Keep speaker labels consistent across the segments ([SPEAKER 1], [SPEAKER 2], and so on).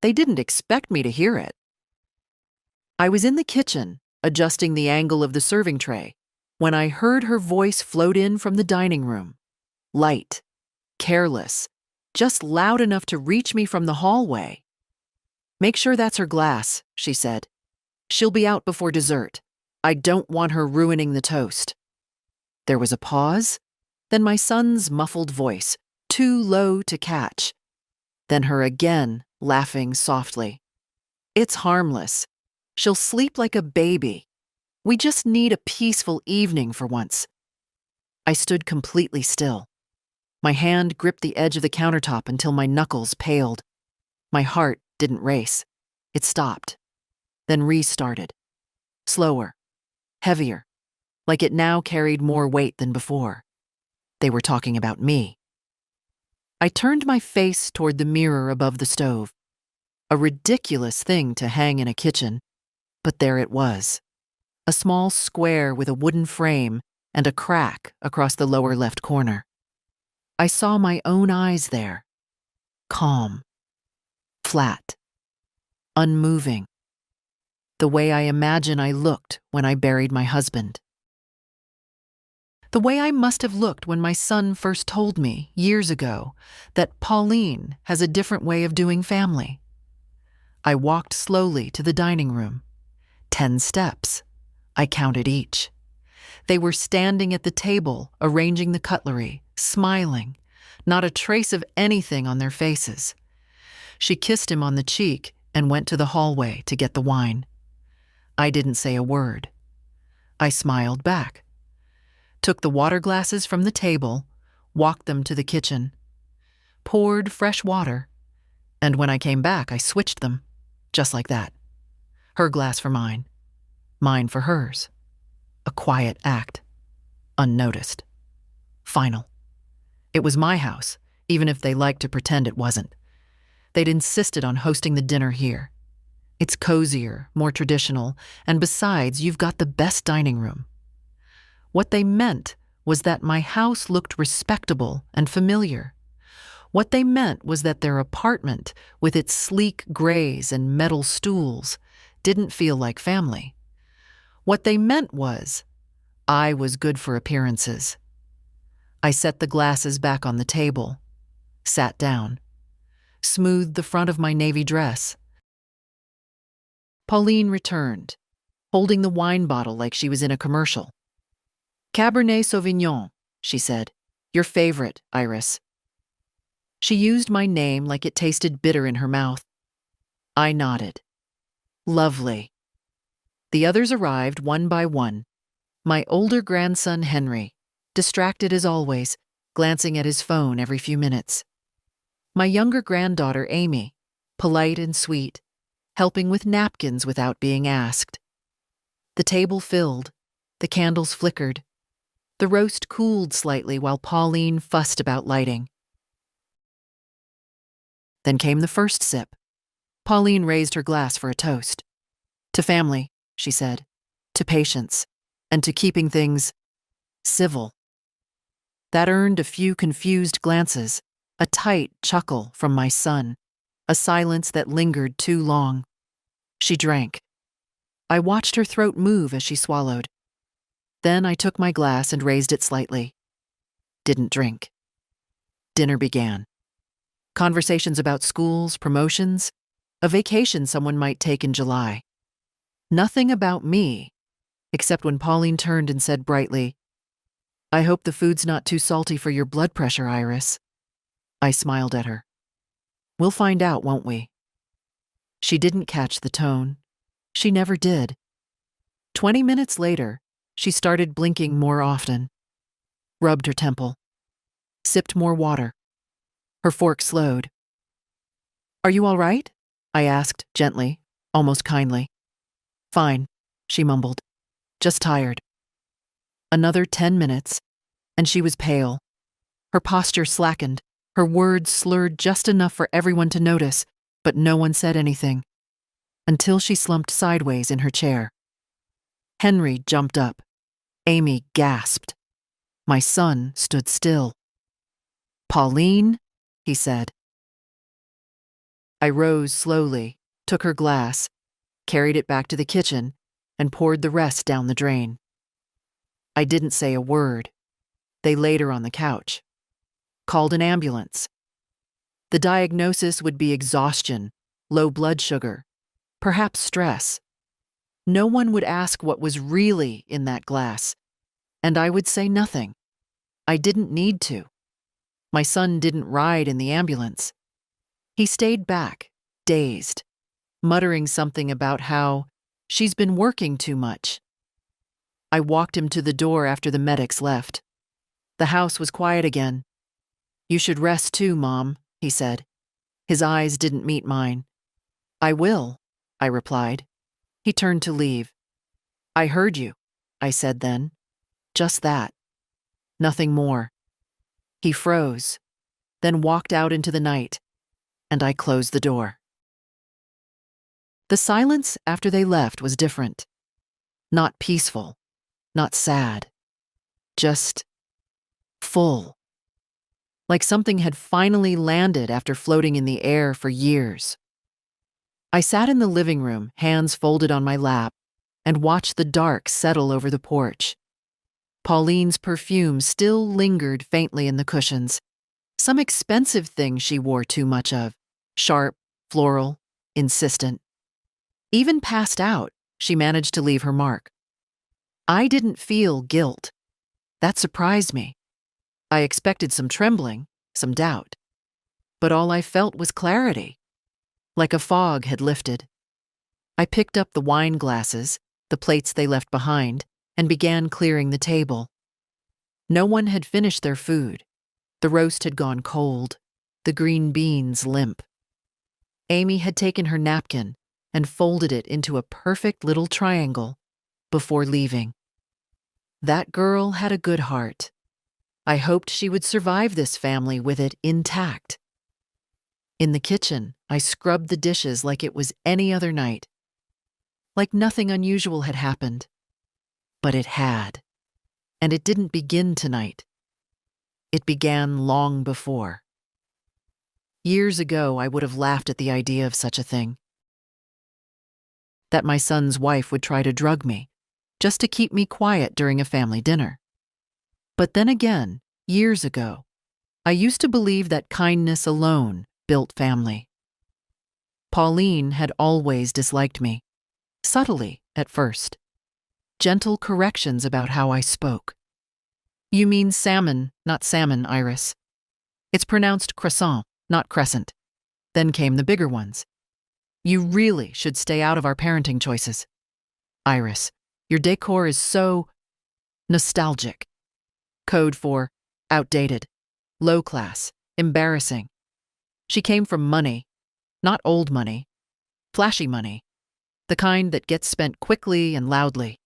[SPEAKER 1] They didn't expect me to hear it. I was in the kitchen, adjusting the angle of the serving tray, when I heard her voice float in from the dining room. Light, careless, just loud enough to reach me from the hallway. "Make sure that's her glass," she said. "She'll be out before dessert. I don't want her ruining the toast." There was a pause, then my son's muffled voice, too low to catch. Then her again, laughing softly. "It's harmless. She'll sleep like a baby. We just need a peaceful evening for once." I stood completely still. My hand gripped the edge of the countertop until my knuckles paled. My heart didn't race. It stopped, then restarted. Slower, heavier, like it now carried more weight than before. They were talking about me. I turned my face toward the mirror above the stove. A ridiculous thing to hang in a kitchen, but there it was. A small square with a wooden frame and a crack across the lower left corner. I saw my own eyes there. Calm. Flat. Unmoving. The way I imagine I looked when I buried my husband. The way I must have looked when my son first told me, years ago, that Pauline has a different way of doing family. I walked slowly to the dining room. 10 steps. I counted each. They were standing at the table, arranging the cutlery, smiling, not a trace of anything on their faces. She kissed him on the cheek and went to the hallway to get the wine. I didn't say a word. I smiled back, took the water glasses from the table, walked them to the kitchen, poured fresh water, and when I came back, I switched them, just like that. Her glass for mine, mine for hers. A quiet act, unnoticed. Final. It was my house, even if they liked to pretend it wasn't. They'd insisted on hosting the dinner here. It's cozier, more traditional, and besides, you've got the best dining room. What they meant was that my house looked respectable and familiar. What they meant was that their apartment, with its sleek grays and metal stools, didn't feel like family. What they meant was, I was good for appearances. I set the glasses back on the table, sat down, smoothed the front of my navy dress. Pauline returned, holding the wine bottle like she was in a commercial. "Cabernet Sauvignon," she said. "Your favorite, Iris." She used my name like it tasted bitter in her mouth. I nodded. Lovely. The others arrived one by one. My older grandson, Henry, distracted as always, glancing at his phone every few minutes. My younger granddaughter, Amy, polite and sweet, helping with napkins without being asked. The table filled, the candles flickered. The roast cooled slightly while Pauline fussed about lighting. Then came the first sip. Pauline raised her glass for a toast. "To family," she said, "to patience, and to keeping things civil." That earned a few confused glances, a tight chuckle from my son, a silence that lingered too long. She drank. I watched her throat move as she swallowed. Then I took my glass and raised it slightly. Didn't drink. Dinner began. Conversations about schools, promotions, a vacation someone might take in July. Nothing about me, except when Pauline turned and said brightly, "I hope the food's not too salty for your blood pressure, Iris." I smiled at her. "We'll find out, won't we?" She didn't catch the tone. She never did. 20 minutes later, she started blinking more often, rubbed her temple, sipped more water. Her fork slowed. "Are you all right?" I asked gently, almost kindly. "Fine," she mumbled. "Just tired." Another 10 minutes, and she was pale. Her posture slackened, her words slurred just enough for everyone to notice, but no one said anything, until she slumped sideways in her chair. Henry jumped up. Amy gasped. My son stood still. "Pauline," he said. I rose slowly, took her glass, carried it back to the kitchen, and poured the rest down the drain. I didn't say a word. They laid her on the couch. Called an ambulance. The diagnosis would be exhaustion, low blood sugar, perhaps stress. No one would ask what was really in that glass, and I would say nothing. I didn't need to. My son didn't ride in the ambulance. He stayed back, dazed, muttering something about how she's been working too much. I walked him to the door after the medics left. The house was quiet again. "You should rest too, Mom," he said. His eyes didn't meet mine. "I will," I replied. He turned to leave. "I heard you," I said then. Just that. Nothing more. He froze, then walked out into the night, and I closed the door. The silence after they left was different. Not peaceful, not sad. Just full. Like something had finally landed after floating in the air for years. I sat in the living room, hands folded on my lap, and watched the dark settle over the porch. Pauline's perfume still lingered faintly in the cushions. Some expensive thing she wore too much of. Sharp, floral, insistent. Even passed out, she managed to leave her mark. I didn't feel guilt. That surprised me. I expected some trembling, some doubt. But all I felt was clarity. Like a fog had lifted. I picked up the wine glasses, the plates they left behind, and began clearing the table. No one had finished their food. The roast had gone cold, the green beans limp. Amy had taken her napkin and folded it into a perfect little triangle before leaving. That girl had a good heart. I hoped she would survive this family with it intact. In the kitchen, I scrubbed the dishes like it was any other night. Like nothing unusual had happened. But it had. And it didn't begin tonight. It began long before. Years ago, I would have laughed at the idea of such a thing. That my son's wife would try to drug me, just to keep me quiet during a family dinner. But then again, years ago, I used to believe that kindness alone built family. Pauline had always disliked me, subtly at first. Gentle corrections about how I spoke. "You mean salmon, not salmon, Iris. It's pronounced croissant, not crescent." Then came the bigger ones. "You really should stay out of our parenting choices. Iris, your decor is so nostalgic." Code for outdated, low class, embarrassing. She came from money, not old money, flashy money, the kind that gets spent quickly and loudly.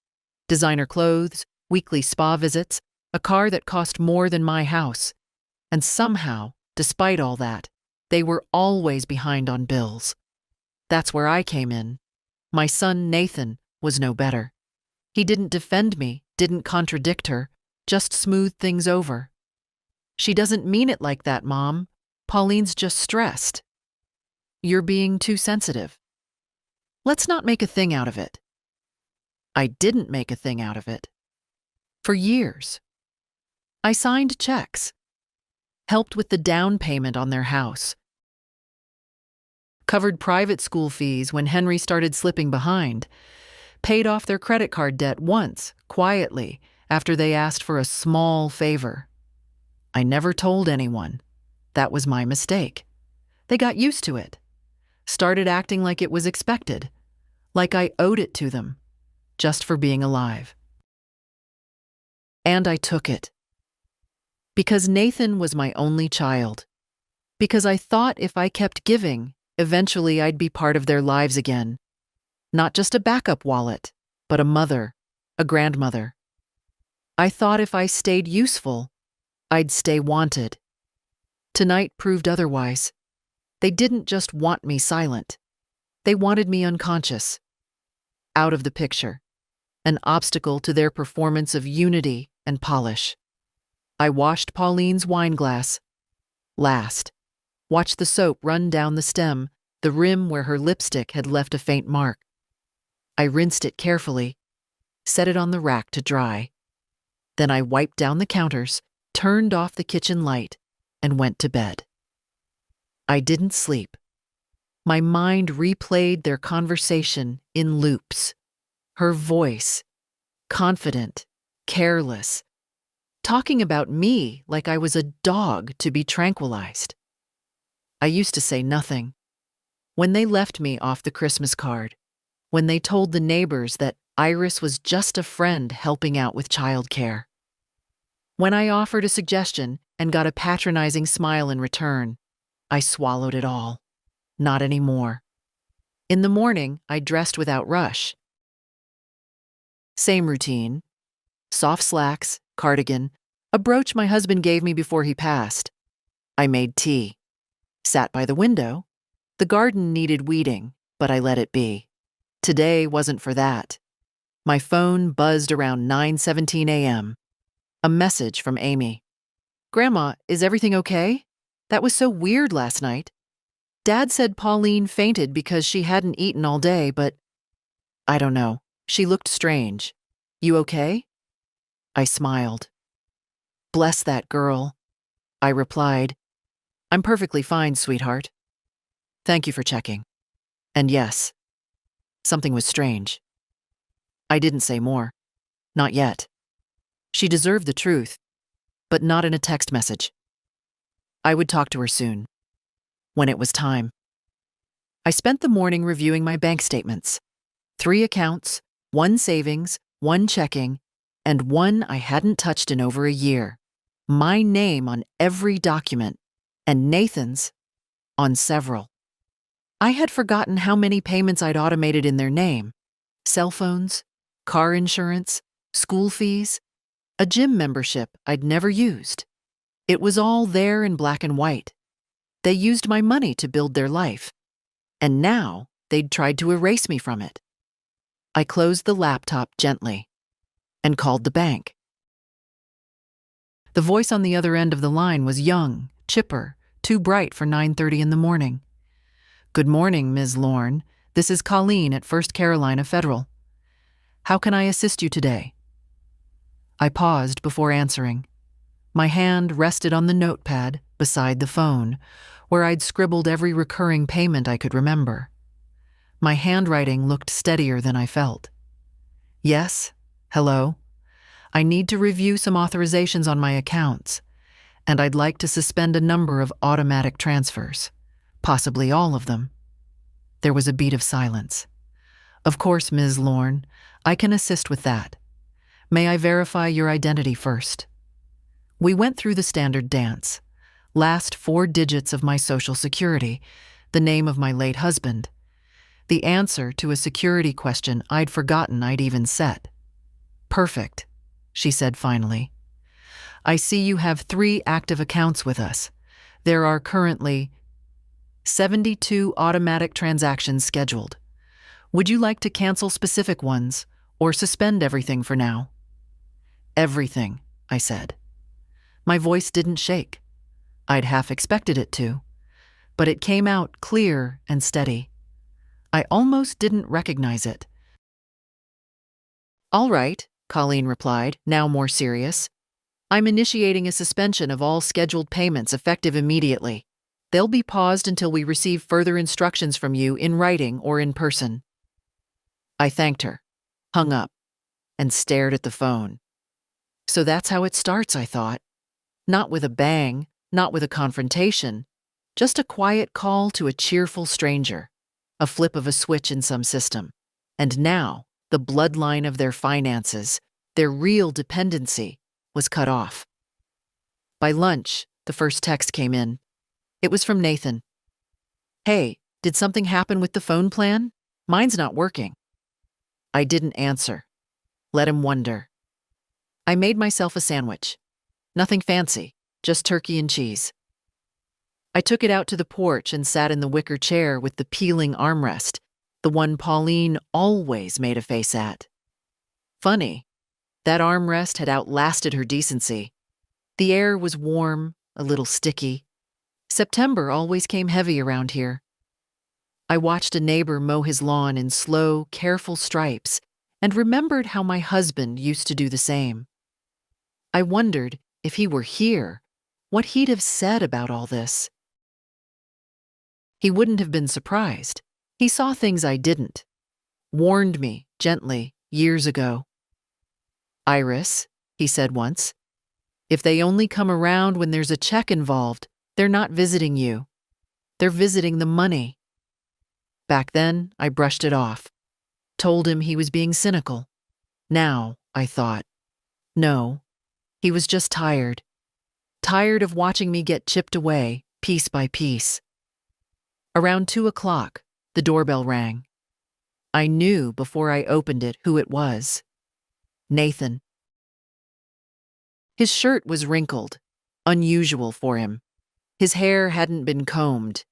[SPEAKER 1] Designer clothes, weekly spa visits, a car that cost more than my house. And somehow, despite all that, they were always behind on bills. That's where I came in. My son Nathan was no better. He didn't defend me, didn't contradict her, just smoothed things over. "She doesn't mean it like that, Mom. Pauline's just stressed." "You're being too sensitive. Let's not make a thing out of it." I didn't make a thing out of it. For years. I signed checks, helped with the down payment on their house, covered private school fees when Henry started slipping behind, paid off their credit card debt once, quietly, after they asked for a small favor. I never told anyone. That was my mistake. They got used to it, started acting like it was expected, like I owed it to them, just for being alive. And I took it. Because Nathan was my only child. Because I thought if I kept giving, eventually I'd be part of their lives again. Not just a backup wallet, but a mother, a grandmother. I thought if I stayed useful, I'd stay wanted. Tonight proved otherwise. They didn't just want me silent. They wanted me unconscious. Out of the picture. An obstacle to their performance of unity and polish. I washed Pauline's wine glass. Last. Watched the soap run down the stem, the rim where her lipstick had left a faint mark. I rinsed it carefully, set it on the rack to dry. Then I wiped down the counters, turned off the kitchen light, and went to bed. I didn't sleep. My mind replayed their conversation in loops. Her voice, confident, careless, talking about me like I was a dog to be tranquilized. I used to say nothing. When they left me off the Christmas card, when they told the neighbors that Iris was just a friend helping out with childcare, when I offered a suggestion and got a patronizing smile in return, I swallowed it all. Not anymore. In the morning, I dressed without rush. Same routine. Soft slacks, cardigan, a brooch my husband gave me before he passed. I made tea. Sat by the window. The garden needed weeding, but I let it be. Today wasn't for that. My phone buzzed around 9:17 a.m. A message from Amy. "Grandma, is everything okay? That was so weird last night. Dad said Pauline fainted because she hadn't eaten all day, but I don't know. She looked strange. You okay?" I smiled. "Bless that girl." I replied, "I'm perfectly fine, sweetheart. Thank you for checking." And yes, something was strange. I didn't say more. Not yet. She deserved the truth, but not in a text message. I would talk to her soon, when it was time. I spent the morning reviewing my bank statements. 3 accounts, 1 savings, 1 checking, and 1 I hadn't touched in over a year. My name on every document, and Nathan's on several. I had forgotten how many payments I'd automated in their name. Cell phones, car insurance, school fees, a gym membership I'd never used. It was all there in black and white. They used my money to build their life, and now they'd tried to erase me from it. I closed the laptop gently and called the bank. The voice on the other end of the line was young, chipper, too bright for 9:30 in the morning. "Good morning, Ms. Lorne. This is Colleen at First Carolina Federal. How can I assist you today?" I paused before answering. My hand rested on the notepad beside the phone, where I'd scribbled every recurring payment I could remember. My handwriting looked steadier than I felt. "Yes, hello. I need to review some authorizations on my accounts, and I'd like to suspend a number of automatic transfers, possibly all of them." There was a beat of silence. "Of course, Ms. Lorne, I can assist with that. May I verify your identity first?" We went through the standard dance. Last 4 digits of my social security, the name of my late husband, the answer to a security question I'd forgotten I'd even set. "Perfect," she said finally. "I see you have 3 active accounts with us. There are currently 72 automatic transactions scheduled. Would you like to cancel specific ones or suspend everything for now?" "Everything," I said. My voice didn't shake. I'd half expected it to, but it came out clear and steady. I almost didn't recognize it. "All right," Colleen replied, now more serious. "I'm initiating a suspension of all scheduled payments effective immediately. They'll be paused until we receive further instructions from you in writing or in person." I thanked her, hung up, and stared at the phone. So that's how it starts, I thought. Not with a bang, not with a confrontation, just a quiet call to a cheerful stranger, a flip of a switch in some system. And now, the bloodline of their finances, their real dependency, was cut off. By lunch, the first text came in. It was from Nathan. "Hey, did something happen with the phone plan? Mine's not working." I didn't answer. Let him wonder. I made myself a sandwich. Nothing fancy, just turkey and cheese. I took it out to the porch and sat in the wicker chair with the peeling armrest, the one Pauline always made a face at. Funny, that armrest had outlasted her decency. The air was warm, a little sticky. September always came heavy around here. I watched a neighbor mow his lawn in slow, careful stripes and remembered how my husband used to do the same. I wondered, if he were here, what he'd have said about all this. He wouldn't have been surprised. He saw things I didn't. Warned me, gently, years ago. "Iris," he said once, "if they only come around when there's a check involved, they're not visiting you. They're visiting the money." Back then, I brushed it off. Told him he was being cynical. Now, I thought, no, he was just tired. Tired of watching me get chipped away, piece by piece. Around 2 o'clock, the doorbell rang. I knew before I opened it who it was. Nathan. His shirt was wrinkled, unusual for him. His hair hadn't been combed.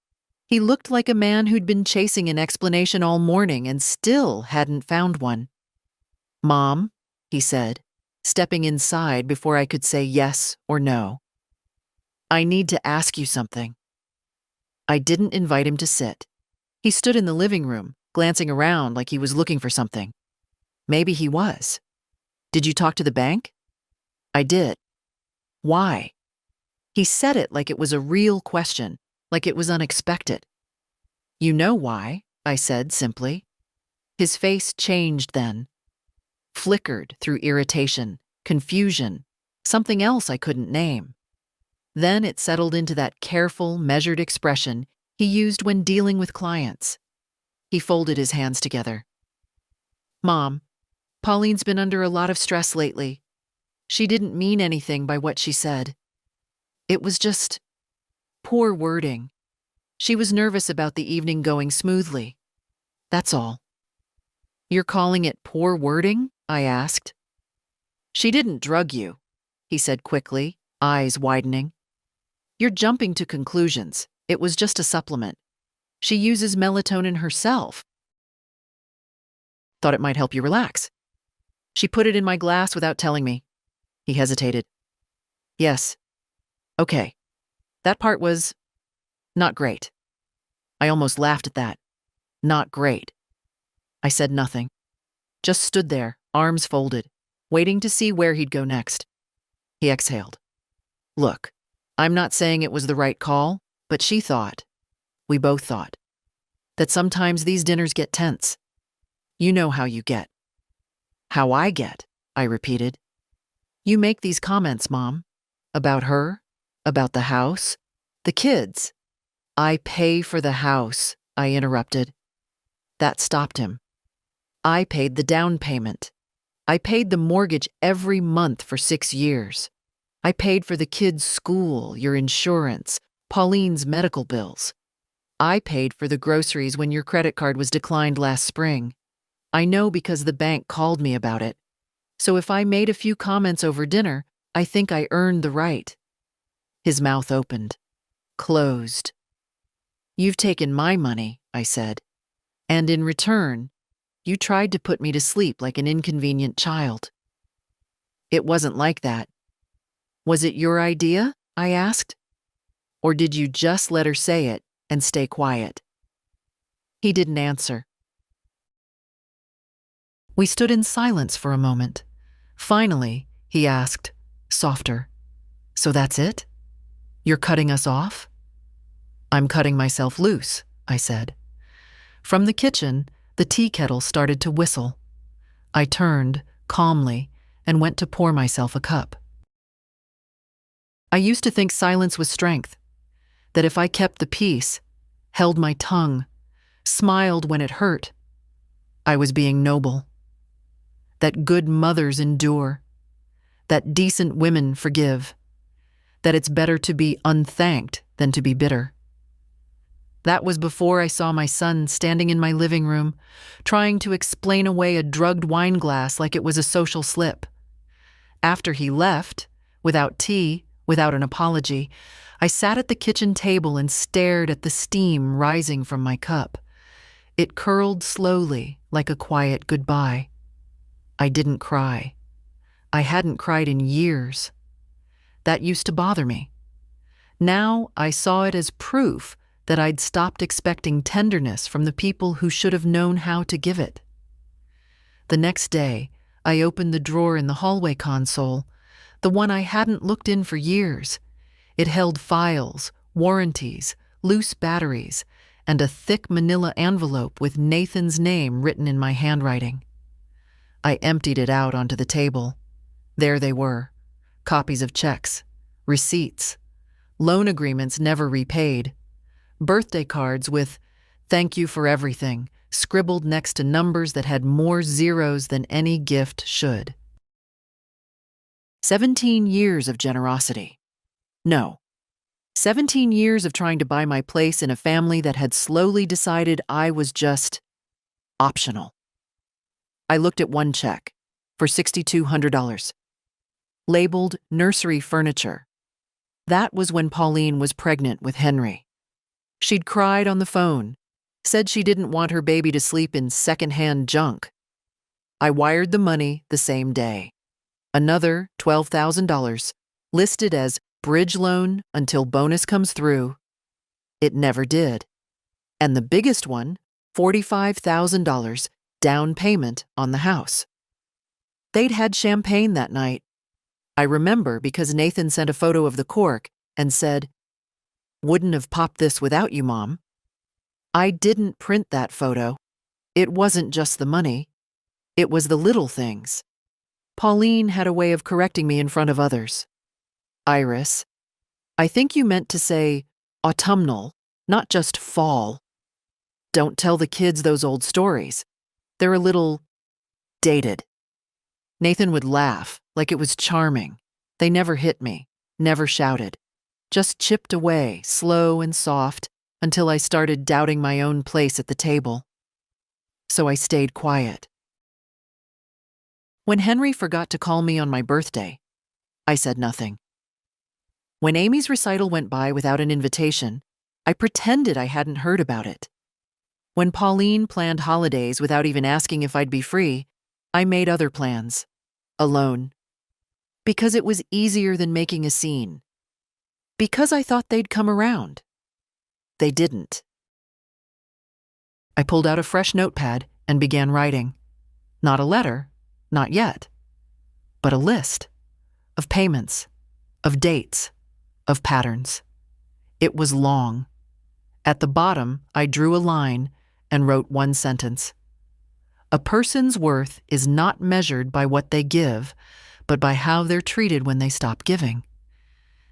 [SPEAKER 1] He looked like a man who'd been chasing an explanation all morning and still hadn't found one. "Mom," he said, stepping inside before I could say yes or no. "I need to ask you something." I didn't invite him to sit. He stood in the living room, glancing around like he was looking for something. Maybe he was. "Did you talk to the bank?" I did. "Why?" He said it like it was a real question, like it was unexpected. "You know why," I said simply. His face changed then. Flickered through irritation, confusion, something else I couldn't name. Then it settled into that careful, measured expression he used when dealing with clients. He folded his hands together. "Mom, Pauline's been under a lot of stress lately. She didn't mean anything by what she said. It was just poor wording. She was nervous about the evening going smoothly. That's all." "You're calling it poor wording?" I asked. "She didn't drug you," he said quickly, eyes widening. "You're jumping to conclusions. It was just a supplement. She uses melatonin herself. Thought it might help you relax. She put it in my glass without telling me." He hesitated. "Yes. Okay. That part was not great." I almost laughed at that. Not great. I said nothing. Just stood there, arms folded, waiting to see where he'd go next. He exhaled. "Look, I'm not saying it was the right call, but she thought, we both thought, that sometimes these dinners get tense. You know how you get." "How I get," I repeated. "You make these comments, Mom. About her, about the house, the kids." "I pay for the house," I interrupted. That stopped him. "I paid the down payment. I paid the mortgage every month for 6 years. I paid for the kids' school, your insurance, Pauline's medical bills. I paid for the groceries when your credit card was declined last spring. I know because the bank called me about it. So if I made a few comments over dinner, I think I earned the right." His mouth opened, closed. "You've taken my money," I said, "and in return, you tried to put me to sleep like an inconvenient child." "It wasn't like that." "Was it your idea?" I asked. "Or did you just let her say it and stay quiet?" He didn't answer. We stood in silence for a moment. Finally, he asked, softer, "So that's it? You're cutting us off?" "I'm cutting myself loose," I said. From the kitchen, the tea kettle started to whistle. I turned, calmly, and went to pour myself a cup. I used to think silence was strength, that if I kept the peace, held my tongue, smiled when it hurt, I was being noble. That good mothers endure, that decent women forgive, that it's better to be unthanked than to be bitter. That was before I saw my son standing in my living room, trying to explain away a drugged wine glass like it was a social slip. After he left, without tea, without an apology, I sat at the kitchen table and stared at the steam rising from my cup. It curled slowly, like a quiet goodbye. I didn't cry. I hadn't cried in years. That used to bother me. Now I saw it as proof that I'd stopped expecting tenderness from the people who should have known how to give it. The next day, I opened the drawer in the hallway console, the one I hadn't looked in for years. It held files, warranties, loose batteries, and a thick manila envelope with Nathan's name written in my handwriting. I emptied it out onto the table. There they were, copies of checks, receipts, loan agreements never repaid, birthday cards with "Thank you for everything" scribbled next to numbers that had more zeros than any gift should. 17 years of generosity. No. 17 years of trying to buy my place in a family that had slowly decided I was just optional. I looked at one check for $6,200, labeled nursery furniture. That was when Pauline was pregnant with Henry. She'd cried on the phone, said she didn't want her baby to sleep in secondhand junk. I wired the money the same day. Another $12,000, listed as bridge loan until bonus comes through. It never did. And the biggest one, $45,000 down payment on the house. They'd had champagne that night. I remember because Nathan sent a photo of the cork and said, "Wouldn't have popped this without you, Mom." I didn't print that photo. It wasn't just the money. It was the little things. Pauline had a way of correcting me in front of others. "Iris, I think you meant to say autumnal, not just fall. Don't tell the kids those old stories. They're a little dated." Nathan would laugh like it was charming. They never hit me, never shouted, just chipped away, slow and soft, until I started doubting my own place at the table. So I stayed quiet. When Henry forgot to call me on my birthday, I said nothing. When Amy's recital went by without an invitation, I pretended I hadn't heard about it. When Pauline planned holidays without even asking if I'd be free, I made other plans, alone. Because it was easier than making a scene. Because I thought they'd come around. They didn't. I pulled out a fresh notepad and began writing. Not a letter, not yet, but a list of payments, of dates, of patterns. It was long. At the bottom, I drew a line and wrote one sentence. A person's worth is not measured by what they give, but by how they're treated when they stop giving.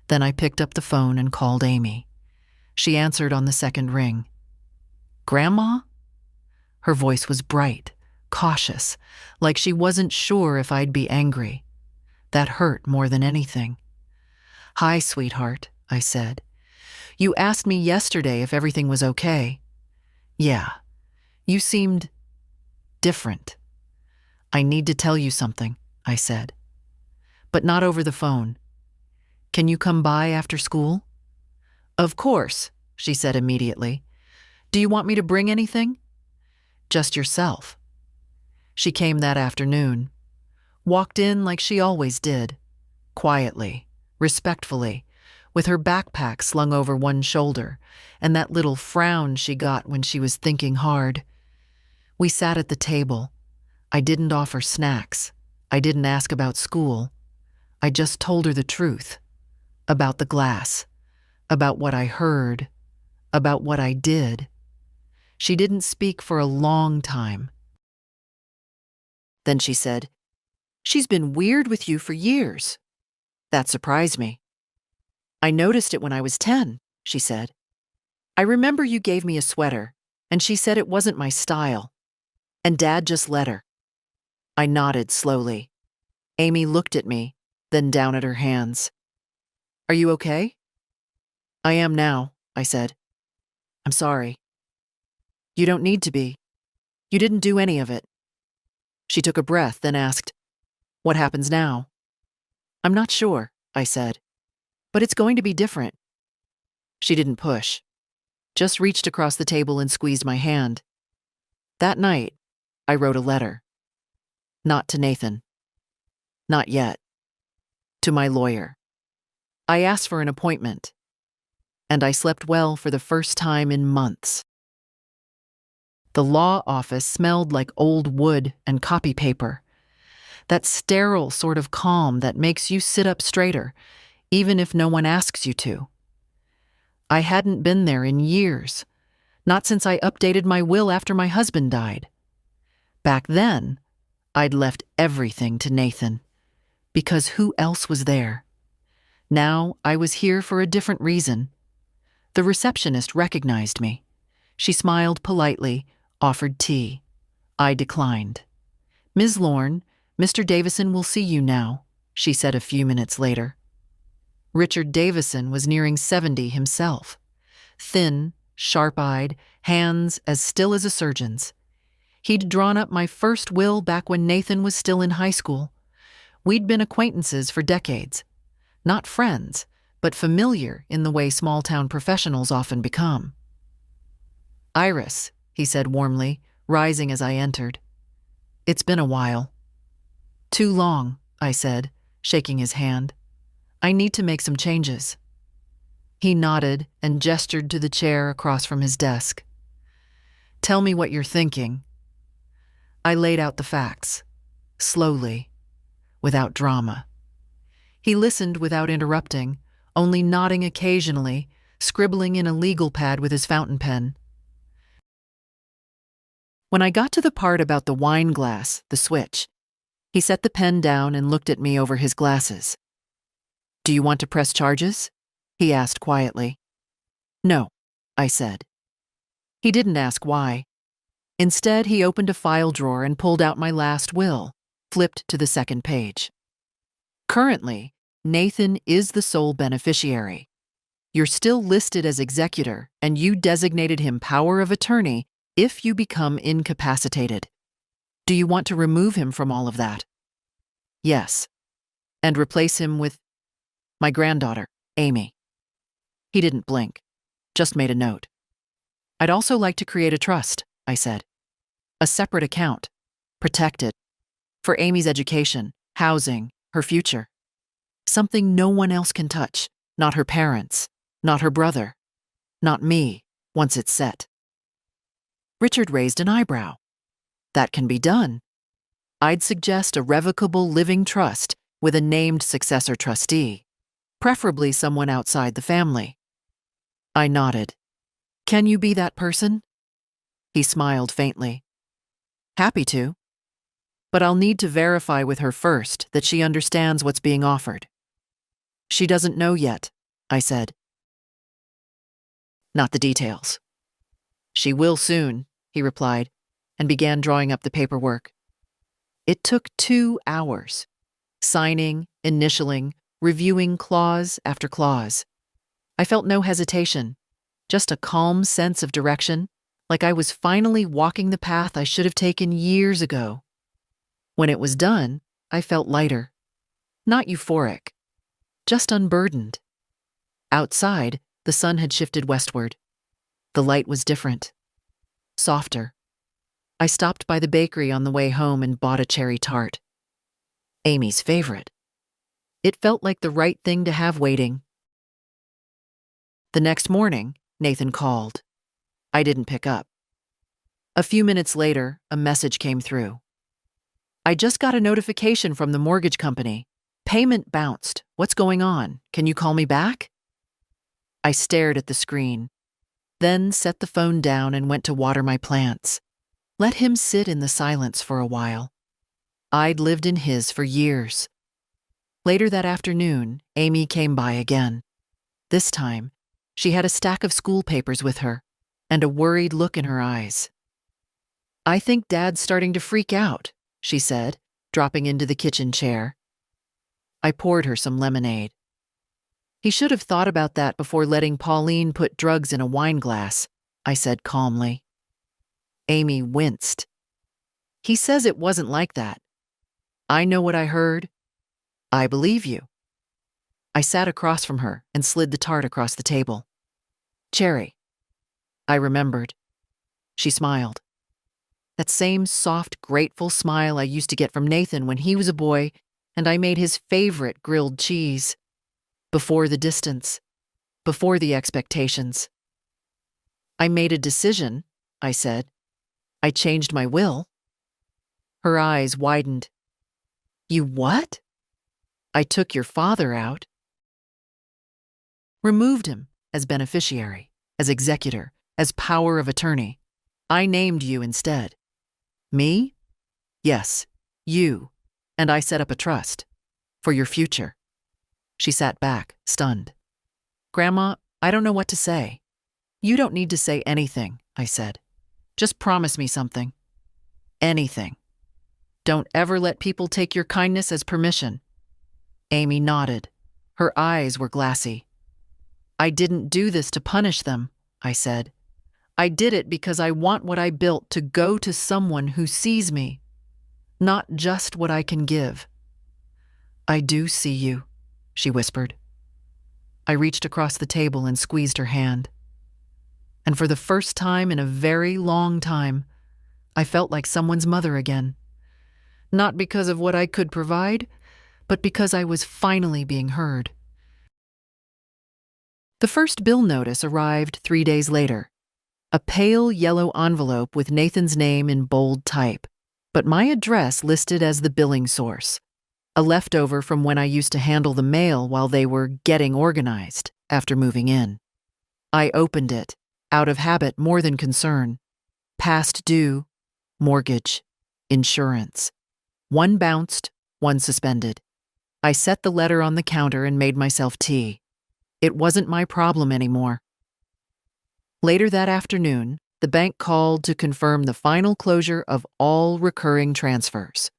[SPEAKER 1] Then I picked up the phone and called Amy. She answered on the second ring. "Grandma?" Her voice was bright, cautious, like she wasn't sure if I'd be angry. That hurt more than anything. "Hi, sweetheart," I said. "You asked me yesterday if everything was okay." "Yeah, you seemed different." "I need to tell you something," I said. "But not over the phone. Can you come by after school?" "Of course," she said immediately. "Do you want me to bring anything?" "Just yourself." She came that afternoon. Walked in like she always did. Quietly, respectfully, with her backpack slung over one shoulder and that little frown she got when she was thinking hard. We sat at the table. I didn't offer snacks. I didn't ask about school. I just told her the truth. About the glass. About what I heard. About what I did. She didn't speak for a long time. Then she said, "She's been weird with you for years." That surprised me. "I noticed it when I was 10, she said. "I remember you gave me a sweater, and she said it wasn't my style. And Dad just let her." I nodded slowly. Amy looked at me, then down at her hands. "Are you okay?" "I am now," I said. "I'm sorry." "You don't need to be. You didn't do any of it." She took a breath, then asked, "What happens now?" "I'm not sure," I said. "But it's going to be different." She didn't push, just reached across the table and squeezed my hand. That night, I wrote a letter. Not to Nathan. Not yet. To my lawyer. I asked for an appointment. and I slept well for the first time in months. The law office smelled like old wood and copy paper, that sterile sort of calm that makes you sit up straighter, even if no one asks you to. I hadn't been there in years, not since I updated my will after my husband died. Back then, I'd left everything to Nathan, because who else was there? Now I was here for a different reason. The receptionist recognized me. She smiled politely, offered tea. I declined. "Ms. Lorne, Mr. Davison will see you now," she said a few minutes later. Richard Davison was nearing 70 himself. Thin, sharp-eyed, hands as still as a surgeon's. He'd drawn up my first will back when Nathan was still in high school. We'd been acquaintances for decades. Not friends, but familiar in the way small-town professionals often become. "Iris," he said warmly, rising as I entered. "It's been a while." "Too long," I said, shaking his hand. "I need to make some changes." He nodded and gestured to the chair across from his desk. "Tell me what you're thinking." I laid out the facts, slowly, without drama. He listened without interrupting, only nodding occasionally, scribbling in a legal pad with his fountain pen. When I got to the part about the wine glass, the switch, he set the pen down and looked at me over his glasses. "Do you want to press charges?" he asked quietly. "No," I said. He didn't ask why. Instead, he opened a file drawer and pulled out my last will, flipped to the second page. "Currently, Nathan is the sole beneficiary. You're still listed as executor, and you designated him power of attorney if you become incapacitated. Do you want to remove him from all of that?" "Yes. And replace him with my granddaughter, Amy." He didn't blink, just made a note. "I'd also like to create a trust," I said. "A separate account, protected, for Amy's education, housing, her future. Something no one else can touch, not her parents, not her brother, not me, once it's set." Richard raised an eyebrow. "That can be done. I'd suggest a revocable living trust with a named successor trustee, preferably someone outside the family." I nodded. "Can you be that person?" He smiled faintly. "Happy to. But I'll need to verify with her first that she understands what's being offered." "She doesn't know yet," I said. "Not the details." "She will soon," he replied, and began drawing up the paperwork. It took 2 hours, signing, initialing, reviewing clause after clause. I felt no hesitation, just a calm sense of direction, like I was finally walking the path I should have taken years ago. When it was done, I felt lighter. Not euphoric, just unburdened. Outside, the sun had shifted westward. The light was different, softer. I stopped by the bakery on the way home and bought a cherry tart. Amy's favorite. It felt like the right thing to have waiting. The next morning, Nathan called. I didn't pick up. A few minutes later, a message came through. "I just got a notification from the mortgage company. Payment bounced. What's going on? Can you call me back?" I stared at the screen, then set the phone down and went to water my plants. Let him sit in the silence for a while. I'd lived in his for years. Later that afternoon, Amy came by again. This time, she had a stack of school papers with her and a worried look in her eyes. "I think Dad's starting to freak out," she said, dropping into the kitchen chair. I poured her some lemonade. "He should have thought about that before letting Pauline put drugs in a wine glass," I said calmly. Amy winced. "He says it wasn't like that." "I know what I heard." "I believe you." I sat across from her and slid the tart across the table. "Cherry." I remembered. She smiled. That same soft, grateful smile I used to get from Nathan when he was a boy and I made his favorite grilled cheese. Before the distance, before the expectations. I made a decision, I said. I changed my will. Her eyes widened. You what? I took your father out. Removed him as beneficiary, as executor, as power of attorney. I named you instead. Me? Yes, you. And I set up a trust. For your future. She sat back, stunned. Grandma, I don't know what to say. You don't need to say anything, I said. Just promise me something. Anything. Don't ever let people take your kindness as permission. Amy nodded. Her eyes were glassy. I didn't do this to punish them, I said. I did it because I want what I built to go to someone who sees me, not just what I can give. I do see you, she whispered. I reached across the table and squeezed her hand. And for the first time in a very long time, I felt like someone's mother again. Not because of what I could provide, but because I was finally being heard. The first bill notice arrived 3 days later. A pale yellow envelope with Nathan's name in bold type, but my address listed as the billing source, a leftover from when I used to handle the mail while they were getting organized after moving in. I opened it, out of habit more than concern. Past due, mortgage, insurance. One bounced, one suspended. I set the letter on the counter and made myself tea. It wasn't my problem anymore. Later that afternoon, the bank called to confirm the final closure of all recurring transfers.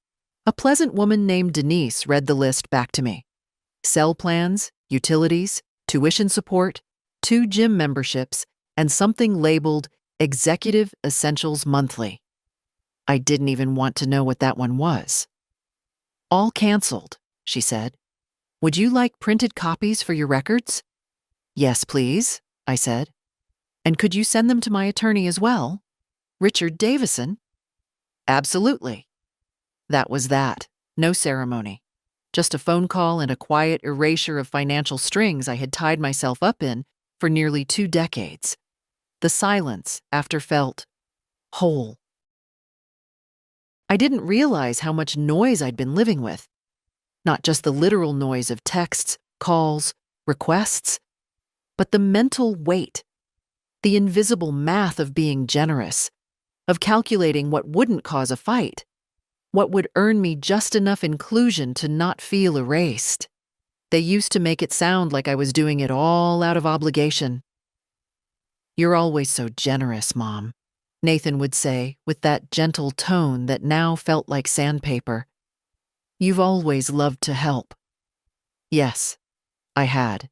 [SPEAKER 1] A pleasant woman named Denise read the list back to me. Cell plans, utilities, tuition support, 2 gym memberships, and something labeled Executive Essentials Monthly. I didn't even want to know what that one was. All canceled, she said. Would you like printed copies for your records? Yes, please, I said. And could you send them to my attorney as well? Richard Davison? Absolutely. That was that. No ceremony. Just a phone call and a quiet erasure of financial strings I had tied myself up in for nearly 2 decades. The silence after felt whole. I didn't realize how much noise I'd been living with. Not just the literal noise of texts, calls, requests, but the mental weight, the invisible math of being generous, of calculating what wouldn't cause a fight, what would earn me just enough inclusion to not feel erased. They used to make it sound like I was doing it all out of obligation. You're always so generous, Mom, Nathan would say with that gentle tone that now felt like sandpaper. You've always loved to help. Yes, I had.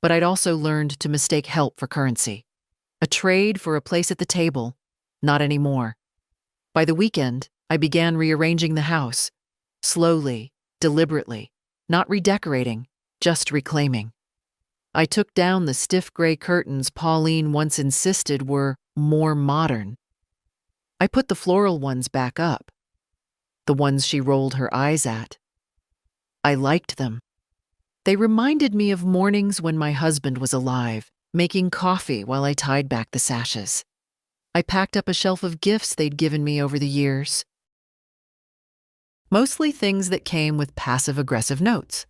[SPEAKER 1] But I'd also learned to mistake help for currency. A trade for a place at the table. Not anymore. By the weekend, I began rearranging the house. Slowly, deliberately. Not redecorating, just reclaiming. I took down the stiff gray curtains Pauline once insisted were more modern. I put the floral ones back up. The ones she rolled her eyes at. I liked them. They reminded me of mornings when my husband was alive, making coffee while I tied back the sashes. I packed up a shelf of gifts they'd given me over the years. Mostly things that came with passive-aggressive notes.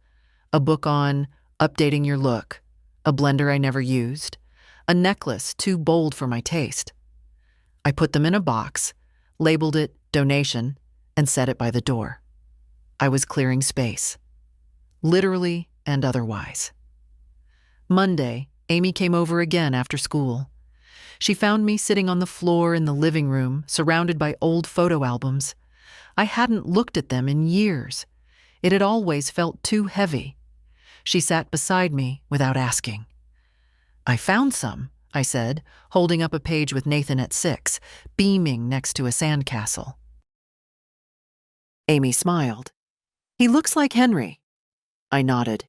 [SPEAKER 1] A book on updating your look, a blender I never used, a necklace too bold for my taste. I put them in a box, labeled it donation, and set it by the door. I was clearing space. Literally and otherwise. Monday, Amy came over again after school. She found me sitting on the floor in the living room, surrounded by old photo albums. I hadn't looked at them in years. It had always felt too heavy. She sat beside me without asking. I found some, I said, holding up a page with Nathan at 6, beaming next to a sandcastle. Amy smiled. He looks like Henry. I nodded.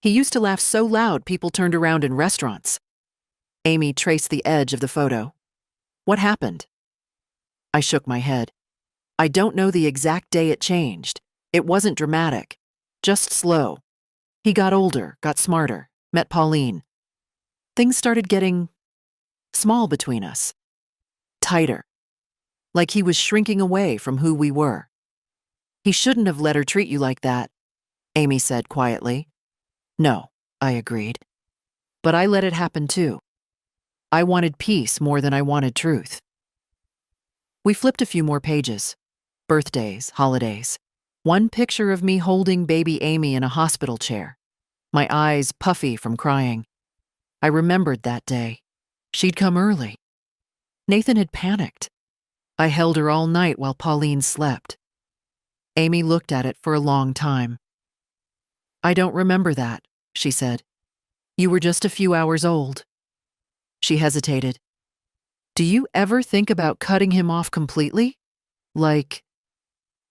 [SPEAKER 1] He used to laugh so loud people turned around in restaurants. Amy traced the edge of the photo. What happened? I shook my head. I don't know the exact day it changed. It wasn't dramatic, just slow. He got older, got smarter, met Pauline. Things started getting small between us, tighter, like he was shrinking away from who we were. He shouldn't have let her treat you like that, Amy said quietly. No, I agreed. But I let it happen too. I wanted peace more than I wanted truth. We flipped a few more pages. Birthdays, holidays. One picture of me holding baby Amy in a hospital chair, my eyes puffy from crying. I remembered that day. She'd come early. Nathan had panicked. I held her all night while Pauline slept. Amy looked at it for a long time. I don't remember that, she said. You were just a few hours old. She hesitated. Do you ever think about cutting him off completely? Like,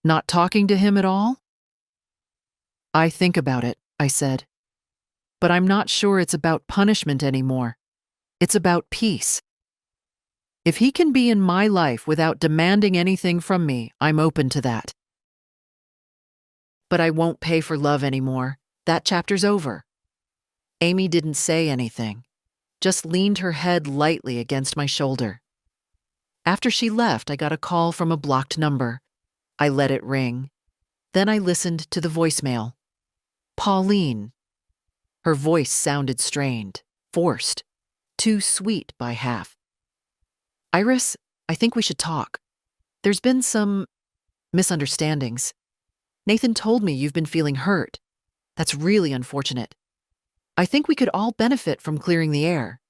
[SPEAKER 1] not talking to him at all? I think about it, I said. But I'm not sure it's about punishment anymore. It's about peace. If he can be in my life without demanding anything from me, I'm open to that. But I won't pay for love anymore. That chapter's over. Amy didn't say anything, just leaned her head lightly against my shoulder. After she left, I got a call from a blocked number. I let it ring. Then I listened to the voicemail. Pauline. Her voice sounded strained, forced, too sweet by half. Iris, I think we should talk. There's been some misunderstandings. Nathan told me you've been feeling hurt. That's really unfortunate. I think we could all benefit from clearing the air.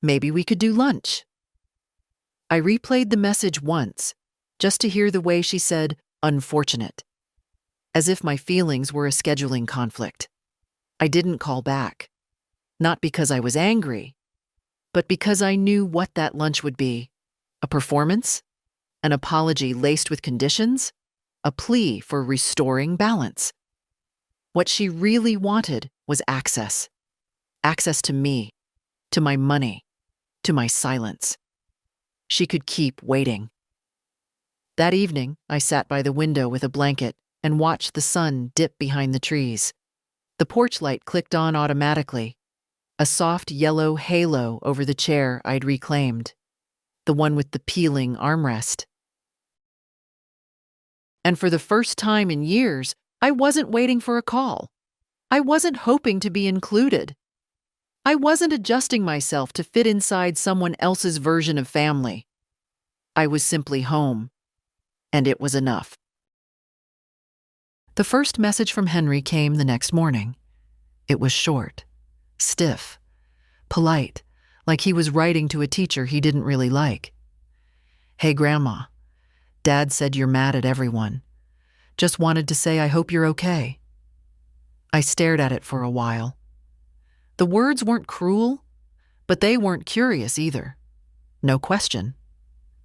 [SPEAKER 1] Maybe we could do lunch. I replayed the message once, just to hear the way she said, unfortunate. As if my feelings were a scheduling conflict. I didn't call back. Not because I was angry, but because I knew what that lunch would be. A performance? An apology laced with conditions? A plea for restoring balance? What she really wanted was access. Access to me, to my money, to my silence. She could keep waiting. That evening, I sat by the window with a blanket and watched the sun dip behind the trees. The porch light clicked on automatically, a soft yellow halo over the chair I'd reclaimed, the one with the peeling armrest. And for the first time in years, I wasn't waiting for a call. I wasn't hoping to be included. I wasn't adjusting myself to fit inside someone else's version of family. I was simply home, and it was enough. The first message from Henry came the next morning. It was short, stiff, polite, like he was writing to a teacher he didn't really like. Hey, Grandma, Dad said you're mad at everyone. Just wanted to say I hope you're okay. I stared at it for a while. The words weren't cruel, but they weren't curious either. No question.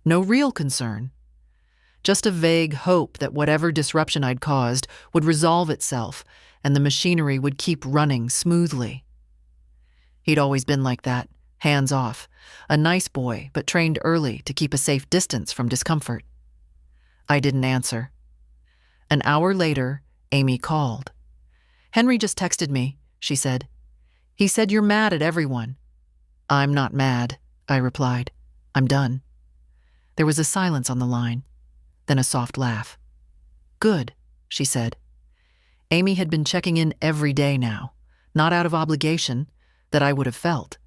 [SPEAKER 1] No real concern. Just a vague hope that whatever disruption I'd caused would resolve itself and the machinery would keep running smoothly. He'd always been like that, hands off, a nice boy but trained early to keep a safe distance from discomfort. I didn't answer. An hour later, Amy called. Henry just texted me, she said. He said you're mad at everyone. I'm not mad, I replied. I'm done. There was a silence on the line, then a soft laugh. Good, she said. Amy had been checking in every day now, not out of obligation that I would have felt,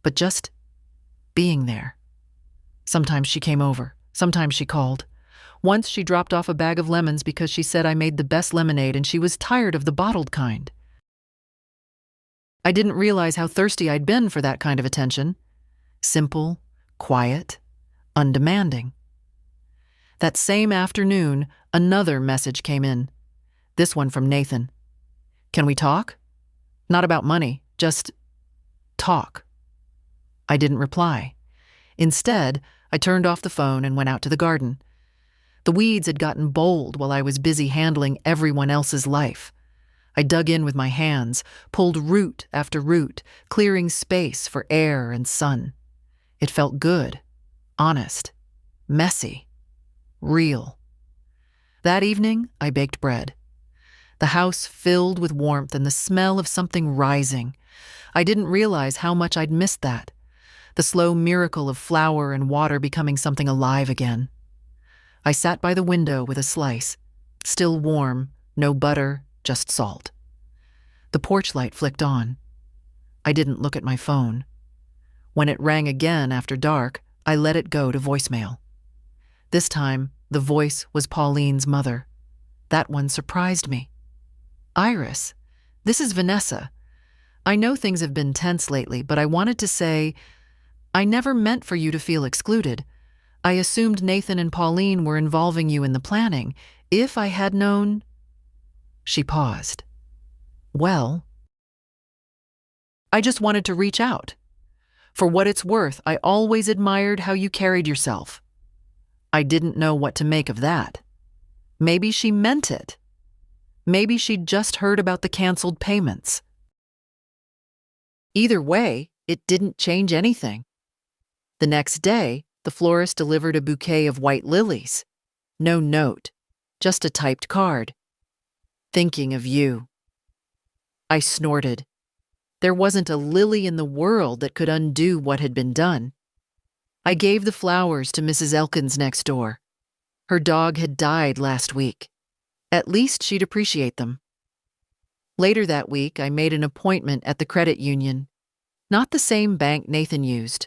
[SPEAKER 1] but just being there. Sometimes she came over, sometimes she called. Once she dropped off a bag of lemons because she said I made the best lemonade and she was tired of the bottled kind. I didn't realize how thirsty I'd been for that kind of attention. Simple, quiet, undemanding. That same afternoon, another message came in. This one from Nathan. Can we talk? Not about money, just talk. I didn't reply. Instead, I turned off the phone and went out to the garden. The weeds had gotten bold while I was busy handling everyone else's life. I dug in with my hands, pulled root after root, clearing space for air and sun. It felt good, honest, messy, real. That evening, I baked bread. The house filled with warmth and the smell of something rising, I didn't realize how much I'd missed that, the slow miracle of flour and water becoming something alive again. I sat by the window with a slice, still warm, no butter, just salt. The porch light flicked on. I didn't look at my phone. When it rang again after dark, I let it go to voicemail. This time, the voice was Pauline's mother. That one surprised me. "Iris, this is Vanessa. I know things have been tense lately, but I wanted to say, I never meant for you to feel excluded. I assumed Nathan and Pauline were involving you in the planning. If I had known—" She paused. "Well, I just wanted to reach out. For what it's worth, I always admired how you carried yourself." I didn't know what to make of that. Maybe she meant it. Maybe she'd just heard about the canceled payments. Either way, it didn't change anything. The next day, the florist delivered a bouquet of white lilies. No note, just a typed card. "Thinking of you." I snorted. There wasn't a lily in the world that could undo what had been done. I gave the flowers to Mrs. Elkins next door. Her dog had died last week. At least she'd appreciate them. Later that week, I made an appointment at the credit union. Not the same bank Nathan used.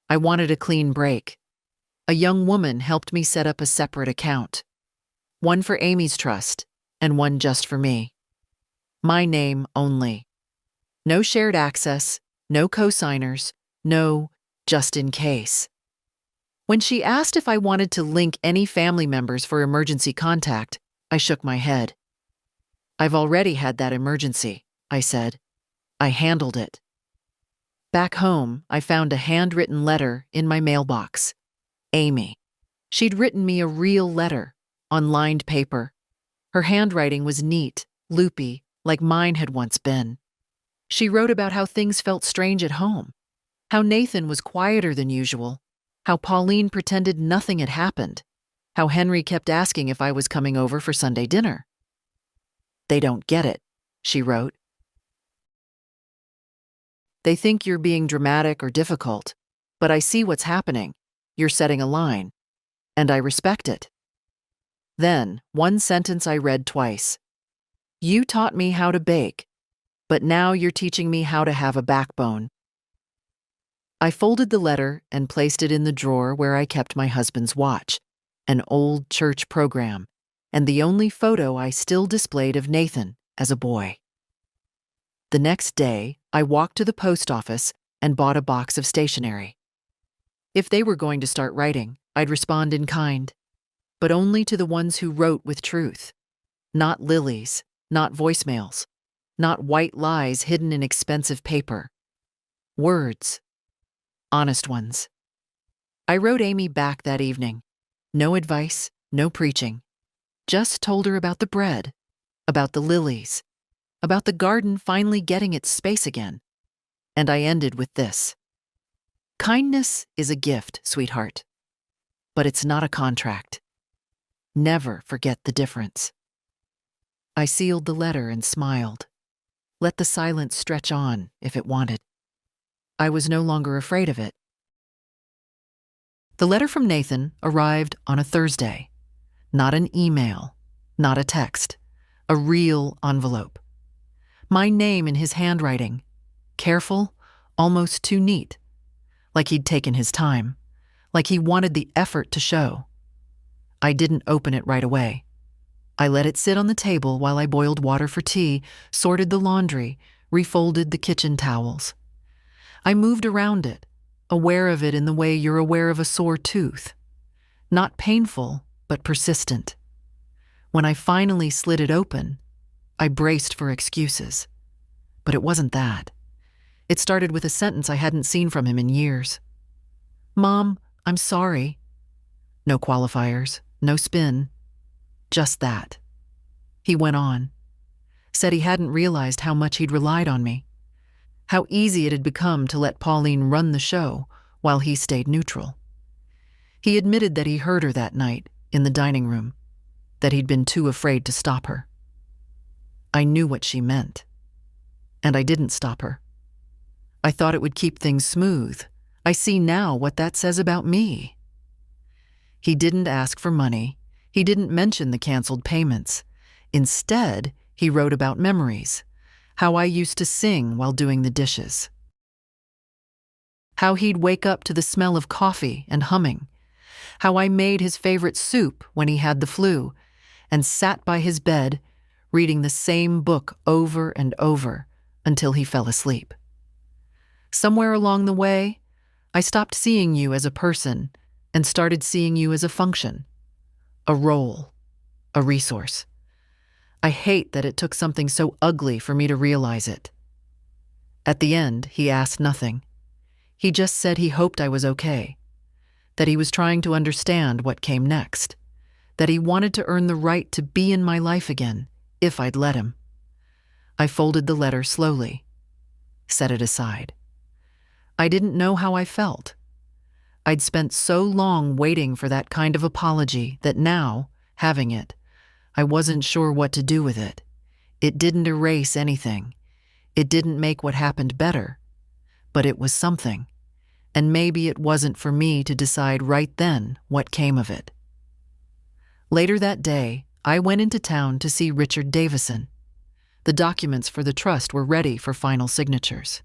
[SPEAKER 1] I wanted a clean break. A young woman helped me set up a separate account. One for Amy's trust, and one just for me. My name only. No shared access, no co-signers, no just in case. When she asked if I wanted to link any family members for emergency contact, I shook my head. "I've already had that emergency," I said. "I handled it." Back home, I found a handwritten letter in my mailbox. Amy. She'd written me a real letter, on lined paper. Her handwriting was neat, loopy, like mine had once been. She wrote about how things felt strange at home, how Nathan was quieter than usual, how Pauline pretended nothing had happened, how Henry kept asking if I was coming over for Sunday dinner. "They don't get it," she wrote. "They think you're being dramatic or difficult, but I see what's happening. You're setting a line, and I respect it." Then, one sentence I read twice. "You taught me how to bake, but now you're teaching me how to have a backbone." I folded the letter and placed it in the drawer where I kept my husband's watch, an old church program, and the only photo I still displayed of Nathan as a boy. The next day, I walked to the post office and bought a box of stationery. If they were going to start writing, I'd respond in kind, but only to the ones who wrote with truth. Not lilies, not voicemails, not white lies hidden in expensive paper. Words. Honest ones. I wrote Amy back that evening. No advice, no preaching. Just told her about the bread, about the lilies, about the garden finally getting its space again. And I ended with this. Kindness is a gift, sweetheart. But it's not a contract. Never forget the difference. I sealed the letter and smiled. Let the silence stretch on if it wanted. I was no longer afraid of it. The letter from Nathan arrived on a Thursday. Not an email, not a text, a real envelope. My name in his handwriting, careful, almost too neat, like he'd taken his time, like he wanted the effort to show. I didn't open it right away. I let it sit on the table while I boiled water for tea, sorted the laundry, refolded the kitchen towels. I moved around it, aware of it in the way you're aware of a sore tooth. Not painful, but persistent. When I finally slid it open, I braced for excuses. But it wasn't that. It started with a sentence I hadn't seen from him in years. "Mom, I'm sorry." No qualifiers, no spin. Just that. He went on. Said he hadn't realized how much he'd relied on me. How easy it had become to let Pauline run the show while he stayed neutral. He admitted that he heard her that night in the dining room, that he'd been too afraid to stop her. I knew what she meant, and I didn't stop her. I thought it would keep things smooth. I see now what that says about me." He didn't ask for money. He didn't mention the canceled payments. Instead, he wrote about memories, how I used to sing while doing the dishes, how he'd wake up to the smell of coffee and humming, how I made his favorite soup when he had the flu, and sat by his bed, reading the same book over and over until he fell asleep. Somewhere along the way, I stopped seeing you as a person and started seeing you as a function, a role, a resource. I hate that it took something so ugly for me to realize it. At the end, he asked nothing. He just said he hoped I was okay, that he was trying to understand what came next, that he wanted to earn the right to be in my life again, if I'd let him. I folded the letter slowly, set it aside. I didn't know how I felt. I'd spent so long waiting for that kind of apology that now, having it, I wasn't sure what to do with it. It didn't erase anything. It didn't make what happened better. But it was something. And maybe it wasn't for me to decide right then what came of it. Later that day, I went into town to see Richard Davison. The documents for the trust were ready for final signatures.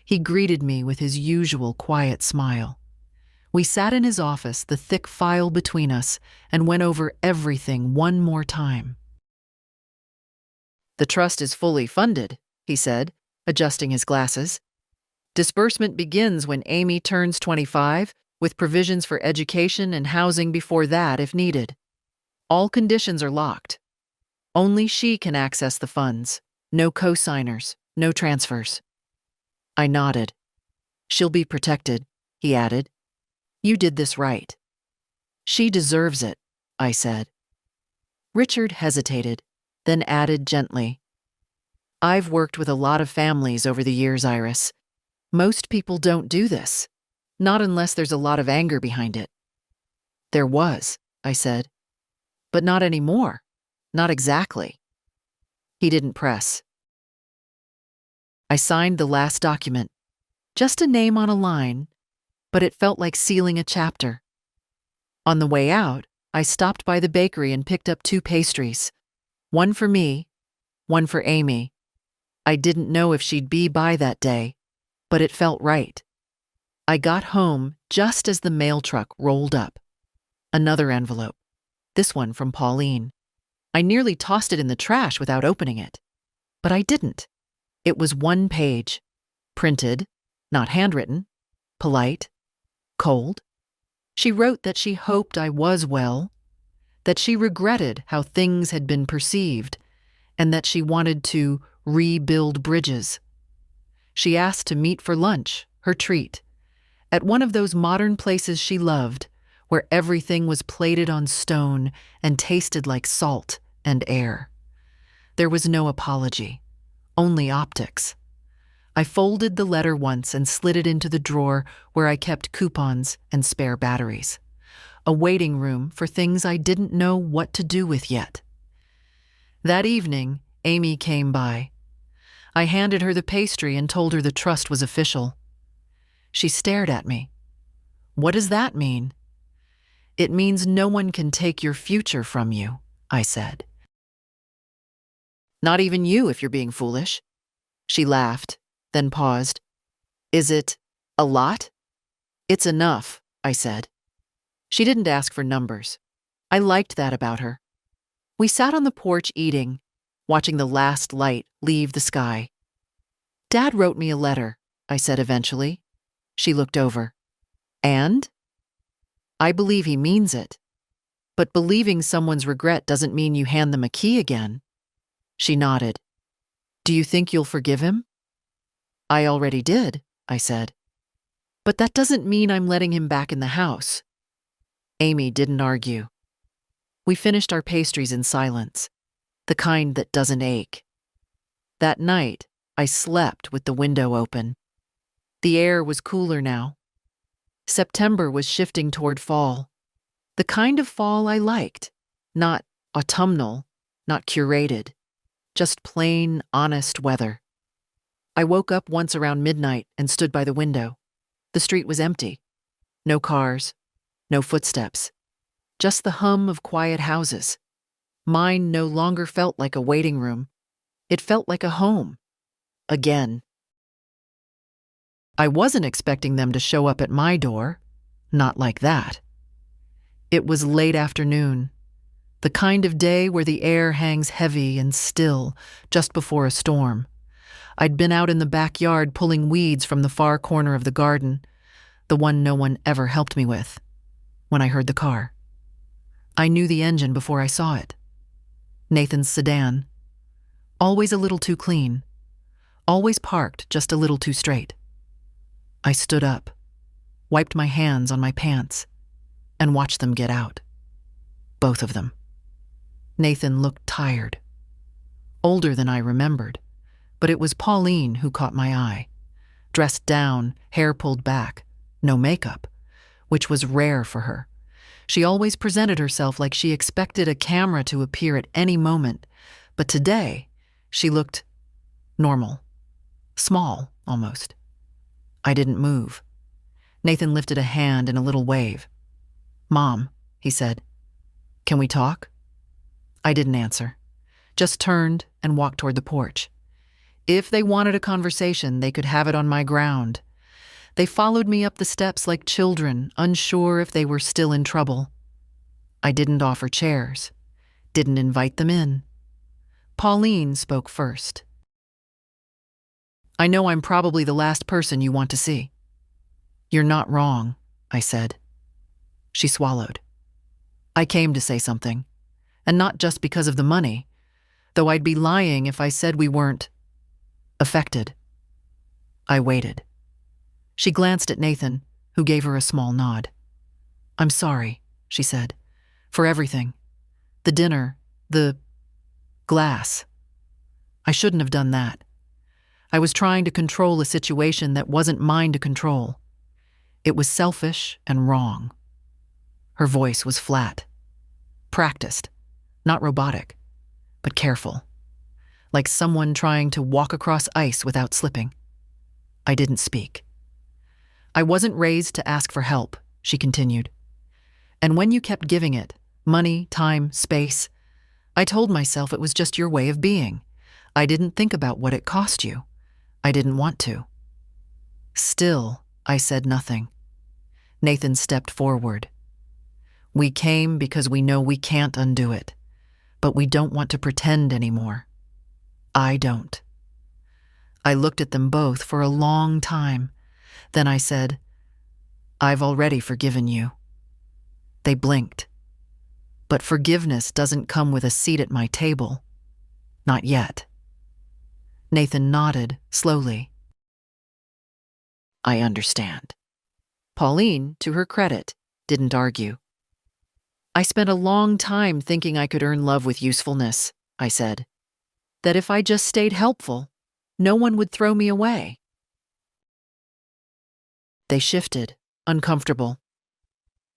[SPEAKER 1] He greeted me with his usual quiet smile. We sat in his office, the thick file between us, and went over everything one more time. "The trust is fully funded," he said, adjusting his glasses. "Disbursement begins when Amy turns 25, with provisions for education and housing before that if needed. All conditions are locked. Only she can access the funds. No co-signers, no transfers." I nodded. "She'll be protected," he added. "You did this right." "She deserves it," I said. Richard hesitated, then added gently, "I've worked with a lot of families over the years, Iris. Most people don't do this, not unless there's a lot of anger behind it." "There was," I said. "But not anymore. Not exactly." He didn't press. I signed the last document. Just a name on a line, but it felt like sealing a chapter. On the way out, I stopped by the bakery and picked up 2 pastries. One for me, one for Amy. I didn't know if she'd be by that day, but it felt right. I got home just as the mail truck rolled up. Another envelope. This one from Pauline. I nearly tossed it in the trash without opening it. But I didn't. It was 1 page. Printed, not handwritten, polite, cold. She wrote that she hoped I was well, that she regretted how things had been perceived, and that she wanted to rebuild bridges. She asked to meet for lunch, her treat, at one of those modern places she loved, where everything was plated on stone and tasted like salt and air. There was no apology, only optics. I folded the letter once and slid it into the drawer where I kept coupons and spare batteries. A waiting room for things I didn't know what to do with yet. That evening, Amy came by. I handed her the pastry and told her the trust was official. She stared at me. "What does that mean?" "It means no one can take your future from you," I said. "Not even you if you're being foolish." She laughed, then paused. "Is it a lot?" "It's enough," I said. She didn't ask for numbers. I liked that about her. We sat on the porch eating, watching the last light leave the sky. "Dad wrote me a letter," I said eventually. She looked over. "And?" "I believe he means it. But believing someone's regret doesn't mean you hand them a key again." She nodded. "Do you think you'll forgive him?" "I already did," I said. "But that doesn't mean I'm letting him back in the house." Amy didn't argue. We finished our pastries in silence, the kind that doesn't ache. That night, I slept with the window open. The air was cooler now. September was shifting toward fall. The kind of fall I liked, not autumnal, not curated, just plain, honest weather. I woke up once around midnight and stood by the window. The street was empty. No cars, no footsteps. Just the hum of quiet houses. Mine no longer felt like a waiting room. It felt like a home. Again. I wasn't expecting them to show up at my door. Not like that. It was late afternoon. The kind of day where the air hangs heavy and still just before a storm. I'd been out in the backyard pulling weeds from the far corner of the garden, the one no one ever helped me with, when I heard the car. I knew the engine before I saw it. Nathan's sedan. Always a little too clean. Always parked just a little too straight. I stood up, wiped my hands on my pants, and watched them get out. Both of them. Nathan looked tired. Older than I remembered, but it was Pauline who caught my eye. Dressed down, hair pulled back, no makeup, which was rare for her. She always presented herself like she expected a camera to appear at any moment, but today she looked normal, small almost. I didn't move. Nathan lifted a hand in a little wave. "Mom," he said, "can we talk?" I didn't answer, just turned and walked toward the porch. If they wanted a conversation, they could have it on my ground. They followed me up the steps like children, unsure if they were still in trouble. I didn't offer chairs, didn't invite them in. Pauline spoke first. "I know I'm probably the last person you want to see." "You're not wrong," I said. She swallowed. "I came to say something, and not just because of the money, though I'd be lying if I said we weren't affected." I waited. She glanced at Nathan, who gave her a small nod. "I'm sorry," she said, "for everything. The dinner, the glass. I shouldn't have done that. I was trying to control a situation that wasn't mine to control. It was selfish and wrong." Her voice was flat. Practiced, not robotic, but careful. Like someone trying to walk across ice without slipping. I didn't speak. "I wasn't raised to ask for help," she continued. "And when you kept giving it, money, time, space, I told myself it was just your way of being. I didn't think about what it cost you. I didn't want to." Still, I said nothing. Nathan stepped forward. "We came because we know we can't undo it, but we don't want to pretend anymore. I don't." I looked at them both for a long time. Then I said, "I've already forgiven you." They blinked. But forgiveness doesn't come with a seat at my table. Not yet. Nathan nodded slowly. "I understand." Pauline, to her credit, didn't argue. "I spent a long time thinking I could earn love with usefulness," I said. "That if I just stayed helpful, no one would throw me away." They shifted, uncomfortable.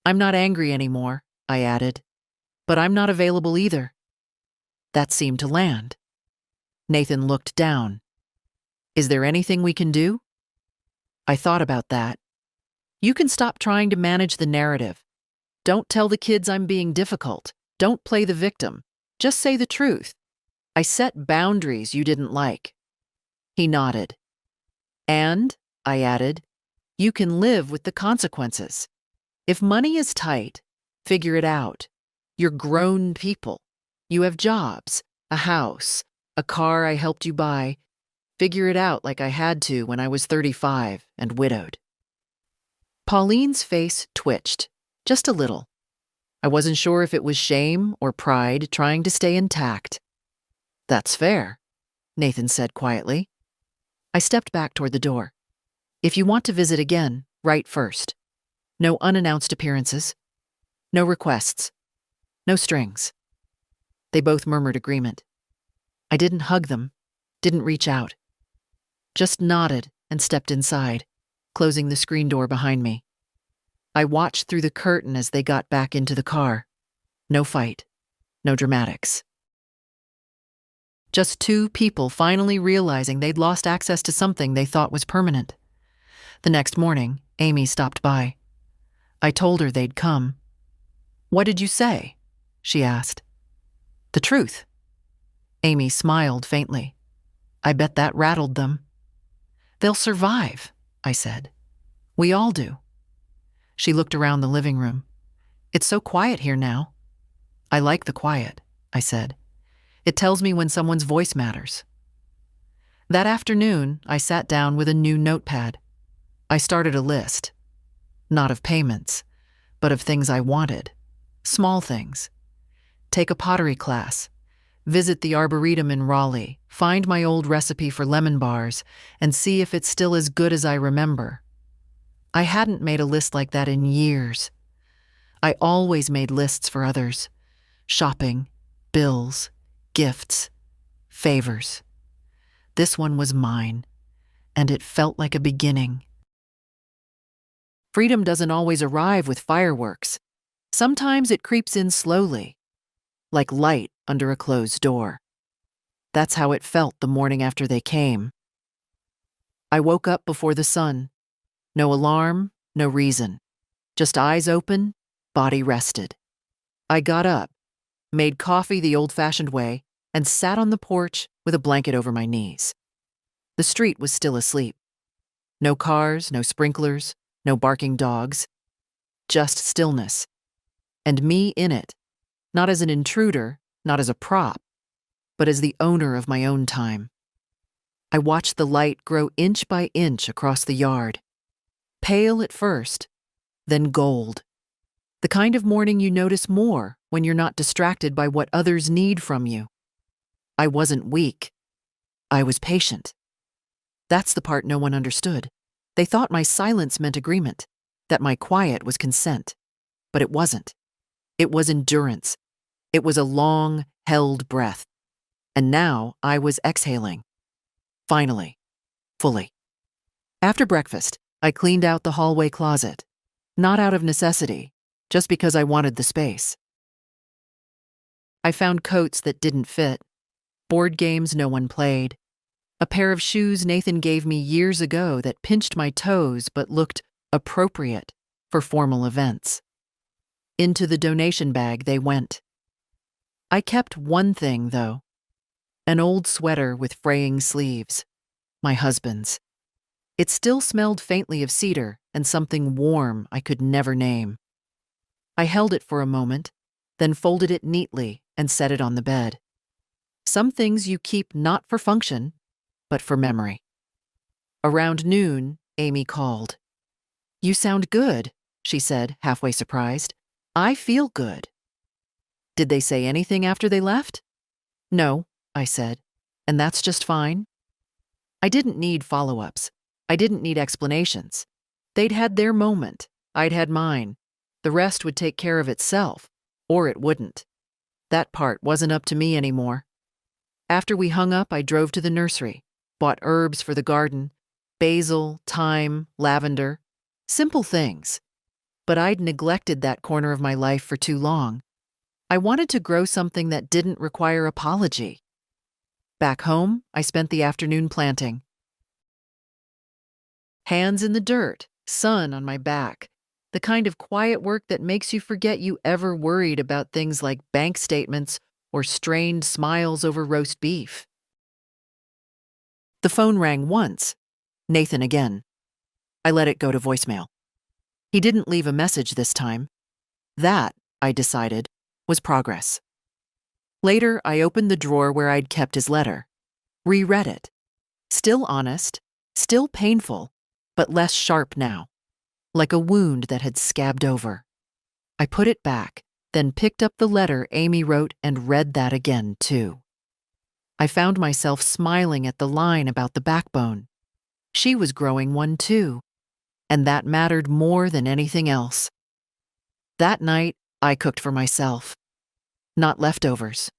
[SPEAKER 1] "I'm not angry anymore," I added, "but I'm not available either." That seemed to land. Nathan looked down. "Is there anything we can do?" I thought about that. "You can stop trying to manage the narrative. Don't tell the kids I'm being difficult. Don't play the victim. Just say the truth. I set boundaries you didn't like." He nodded. "And," I added, "you can live with the consequences. If money is tight, figure it out. You're grown people. You have jobs, a house, a car I helped you buy. Figure it out like I had to when I was 35 and widowed." Pauline's face twitched, just a little. I wasn't sure if it was shame or pride trying to stay intact. "That's fair," Nathan said quietly. I stepped back toward the door. "If you want to visit again, write first. No unannounced appearances. No requests. No strings." They both murmured agreement. I didn't hug them, didn't reach out. Just nodded and stepped inside, closing the screen door behind me. I watched through the curtain as they got back into the car. No fight, no dramatics. Just two people finally realizing they'd lost access to something they thought was permanent. The next morning, Amy stopped by. I told her they'd come. "What did you say?" she asked. "The truth." Amy smiled faintly. "I bet that rattled them." "They'll survive," I said. "We all do." She looked around the living room. "It's so quiet here now." "I like the quiet," I said. "It tells me when someone's voice matters." That afternoon, I sat down with a new notepad. I started a list. Not of payments, but of things I wanted. Small things. Take a pottery class. Visit the Arboretum in Raleigh. Find my old recipe for lemon bars and see if it's still as good as I remember. I hadn't made a list like that in years. I always made lists for others. Shopping, bills, gifts, favors. This one was mine, and it felt like a beginning. Freedom doesn't always arrive with fireworks. Sometimes it creeps in slowly, like light under a closed door. That's how it felt the morning after they came. I woke up before the sun. No alarm, no reason. Just eyes open, body rested. I got up, made coffee the old-fashioned way, and sat on the porch with a blanket over my knees. The street was still asleep. No cars, no sprinklers, no barking dogs. Just stillness. And me in it, not as an intruder, not as a prop, but as the owner of my own time. I watched the light grow inch by inch across the yard. Pale at first, then gold. The kind of morning you notice more when you're not distracted by what others need from you. I wasn't weak. I was patient. That's the part no one understood. They thought my silence meant agreement, that my quiet was consent. But it wasn't. It was endurance. It was a long, held breath. And now I was exhaling. Finally. Fully. After breakfast, I cleaned out the hallway closet. Not out of necessity, just because I wanted the space. I found coats that didn't fit, board games no one played, a pair of shoes Nathan gave me years ago that pinched my toes but looked appropriate for formal events. Into the donation bag they went. I kept one thing, though. An old sweater with fraying sleeves. My husband's. It still smelled faintly of cedar and something warm I could never name. I held it for a moment, then folded it neatly and set it on the bed. Some things you keep not for function, but for memory. Around noon, Amy called. "You sound good," she said, halfway surprised. "I feel good." "Did they say anything after they left?" "No," I said, "and that's just fine." I didn't need follow-ups. I didn't need explanations. They'd had their moment. I'd had mine. The rest would take care of itself, or it wouldn't. That part wasn't up to me anymore. After we hung up, I drove to the nursery, bought herbs for the garden, basil, thyme, lavender, simple things. But I'd neglected that corner of my life for too long. I wanted to grow something that didn't require apology. Back home, I spent the afternoon planting. Hands in the dirt, sun on my back, the kind of quiet work that makes you forget you ever worried about things like bank statements or strained smiles over roast beef. The phone rang once. Nathan again. I let it go to voicemail. He didn't leave a message this time. That, I decided, was progress. Later, I opened the drawer where I'd kept his letter. Reread it. Still honest, still painful, but less sharp now, like a wound that had scabbed over. I put it back, then picked up the letter Amy wrote and read that again, too. I found myself smiling at the line about the backbone. She was growing one, too, and that mattered more than anything else. That night, I cooked for myself. Not leftovers,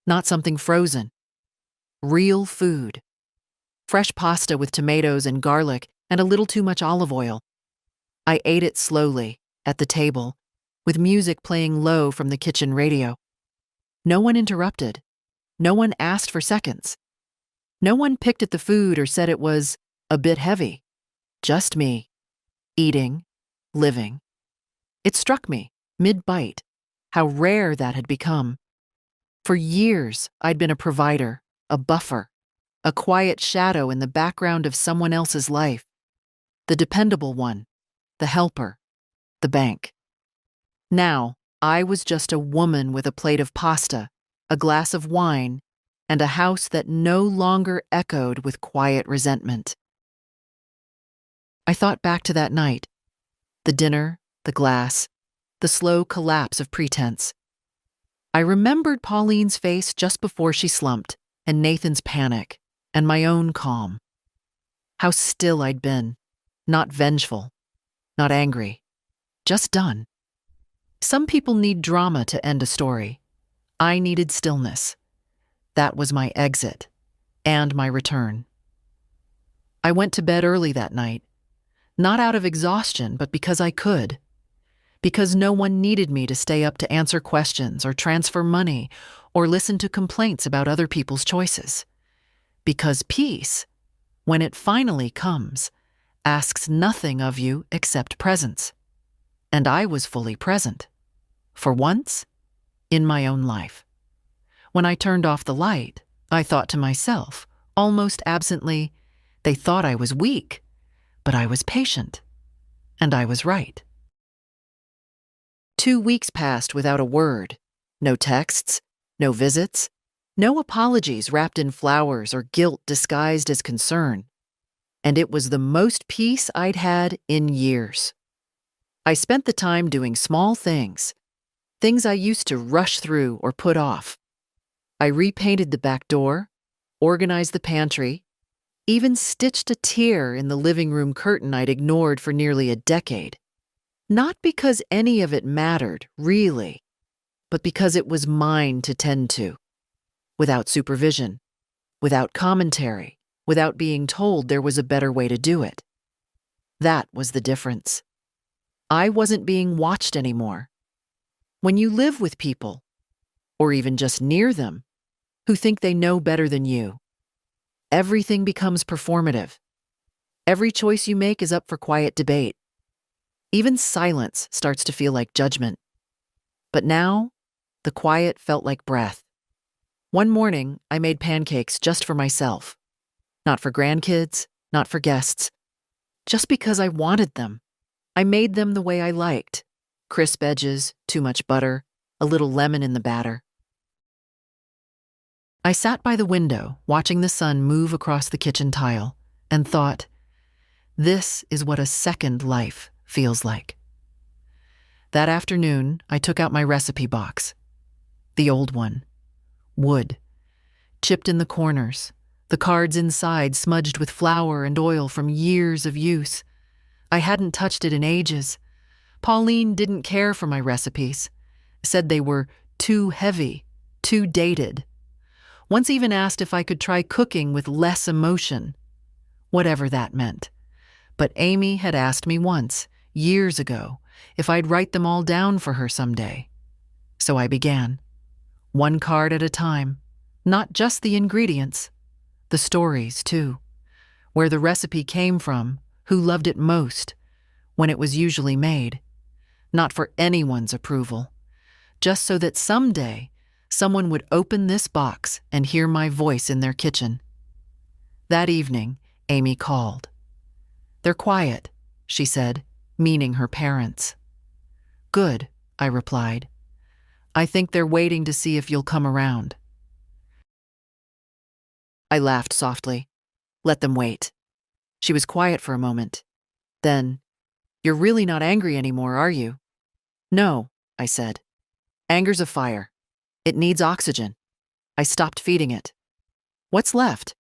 [SPEAKER 1] not something frozen. Real food. Fresh pasta with tomatoes and garlic and a little too much olive oil. I ate it slowly, at the table, with music playing low from the kitchen radio. No one interrupted. No one asked for seconds. No one picked at the food or said it was a bit heavy. Just me, eating, living. It struck me, mid-bite, how rare that had become. For years, I'd been a provider, a buffer, a quiet shadow in the background of someone else's life. The dependable one, the helper, the bank. Now, I was just a woman with a plate of pasta, a glass of wine, and a house that no longer echoed with quiet resentment. I thought back to that night, the dinner, the glass, the slow collapse of pretense. I remembered Pauline's face just before she slumped, and Nathan's panic, and my own calm. How still I'd been, not vengeful, not angry, just done. Some people need drama to end a story. I needed stillness. That was my exit, and my return. I went to bed early that night, not out of exhaustion, but because I could. Because no one needed me to stay up to answer questions or transfer money or listen to complaints about other people's choices. Because peace, when it finally comes, asks nothing of you except presence. And I was fully present. For once, in my own life. When I turned off the light, I thought to myself, almost absently, they thought I was weak, but I was patient. And I was right. 2 weeks passed without a word. No texts, no visits, no apologies wrapped in flowers or guilt disguised as concern. And it was the most peace I'd had in years. I spent the time doing small things I used to rush through or put off. I repainted the back door, organized the pantry, even stitched a tear in the living room curtain I'd ignored for nearly a decade. Not because any of it mattered, really, but because it was mine to tend to. Without supervision, without commentary, without being told there was a better way to do it. That was the difference. I wasn't being watched anymore. When you live with people, or even just near them, who think they know better than you, everything becomes performative. Every choice you make is up for quiet debate. Even silence starts to feel like judgment. But now, the quiet felt like breath. One morning, I made pancakes just for myself. Not for grandkids, not for guests. Just because I wanted them. I made them the way I liked. Crisp edges, too much butter, a little lemon in the batter. I sat by the window, watching the sun move across the kitchen tile, and thought, this is what a second life feels like. That afternoon, I took out my recipe box. The old one. Wood. Chipped in the corners, the cards inside smudged with flour and oil from years of use. I hadn't touched it in ages. Pauline didn't care for my recipes, said they were too heavy, too dated. Once even asked if I could try cooking with less emotion, whatever that meant. But Amy had asked me once, years ago, if I'd write them all down for her someday. So I began, one card at a time, not just the ingredients, the stories too, where the recipe came from, who loved it most, when it was usually made. Not for anyone's approval, just so that someday someone would open this box and hear my voice in their kitchen. That evening, Amy called. They're quiet, she said, meaning her parents. Good, I replied. I think they're waiting to see if you'll come around. I laughed softly. Let them wait. She was quiet for a moment. Then, you're really not angry anymore, are you? No, I said. Anger's a fire. It needs oxygen. I stopped feeding it. What's left?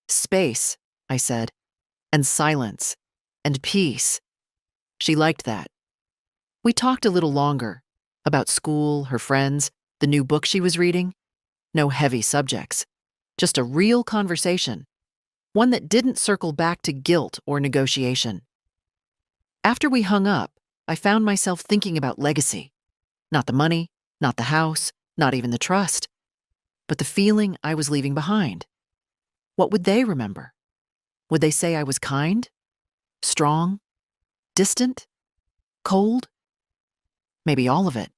[SPEAKER 1] Space, I said, and silence, and peace. She liked that. We talked a little longer, about school, her friends, the new book she was reading. No heavy subjects, just a real conversation, one that didn't circle back to guilt or negotiation. After we hung up, I found myself thinking about legacy. Not the money, not the house, not even the trust. but the feeling I was leaving behind. What would they remember? Would they say I was kind, strong, distant, cold? Maybe all of it.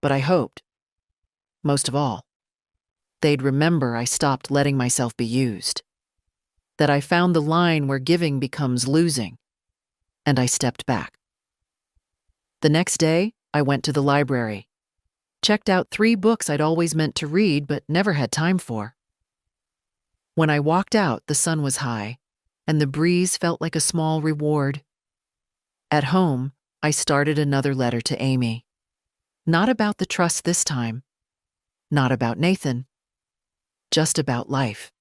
[SPEAKER 1] But I hoped, most of all, they'd remember I stopped letting myself be used, that I found the line where giving becomes losing, and I stepped back. The next day, I went to the library, checked out 3 books I'd always meant to read but never had time for. When I walked out, the sun was high, and the breeze felt like a small reward. At home, I started another letter to Amy. Not about the trust this time, not about Nathan, just about life.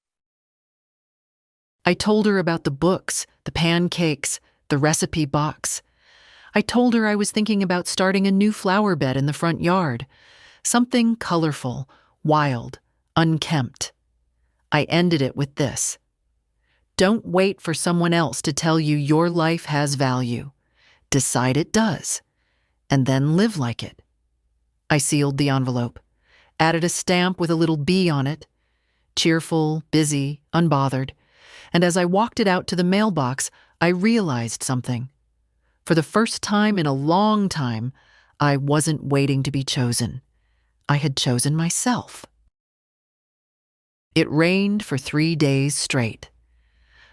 [SPEAKER 1] I told her about the books, the pancakes, the recipe box. I told her I was thinking about starting a new flower bed in the front yard, something colorful, wild, unkempt. I ended it with this: don't wait for someone else to tell you your life has value. Decide it does, and then live like it. I sealed the envelope, added a stamp with a little B on it, cheerful, busy, unbothered, and as I walked it out to the mailbox, I realized something. For the first time in a long time, I wasn't waiting to be chosen. I had chosen myself. It rained for 3 days straight.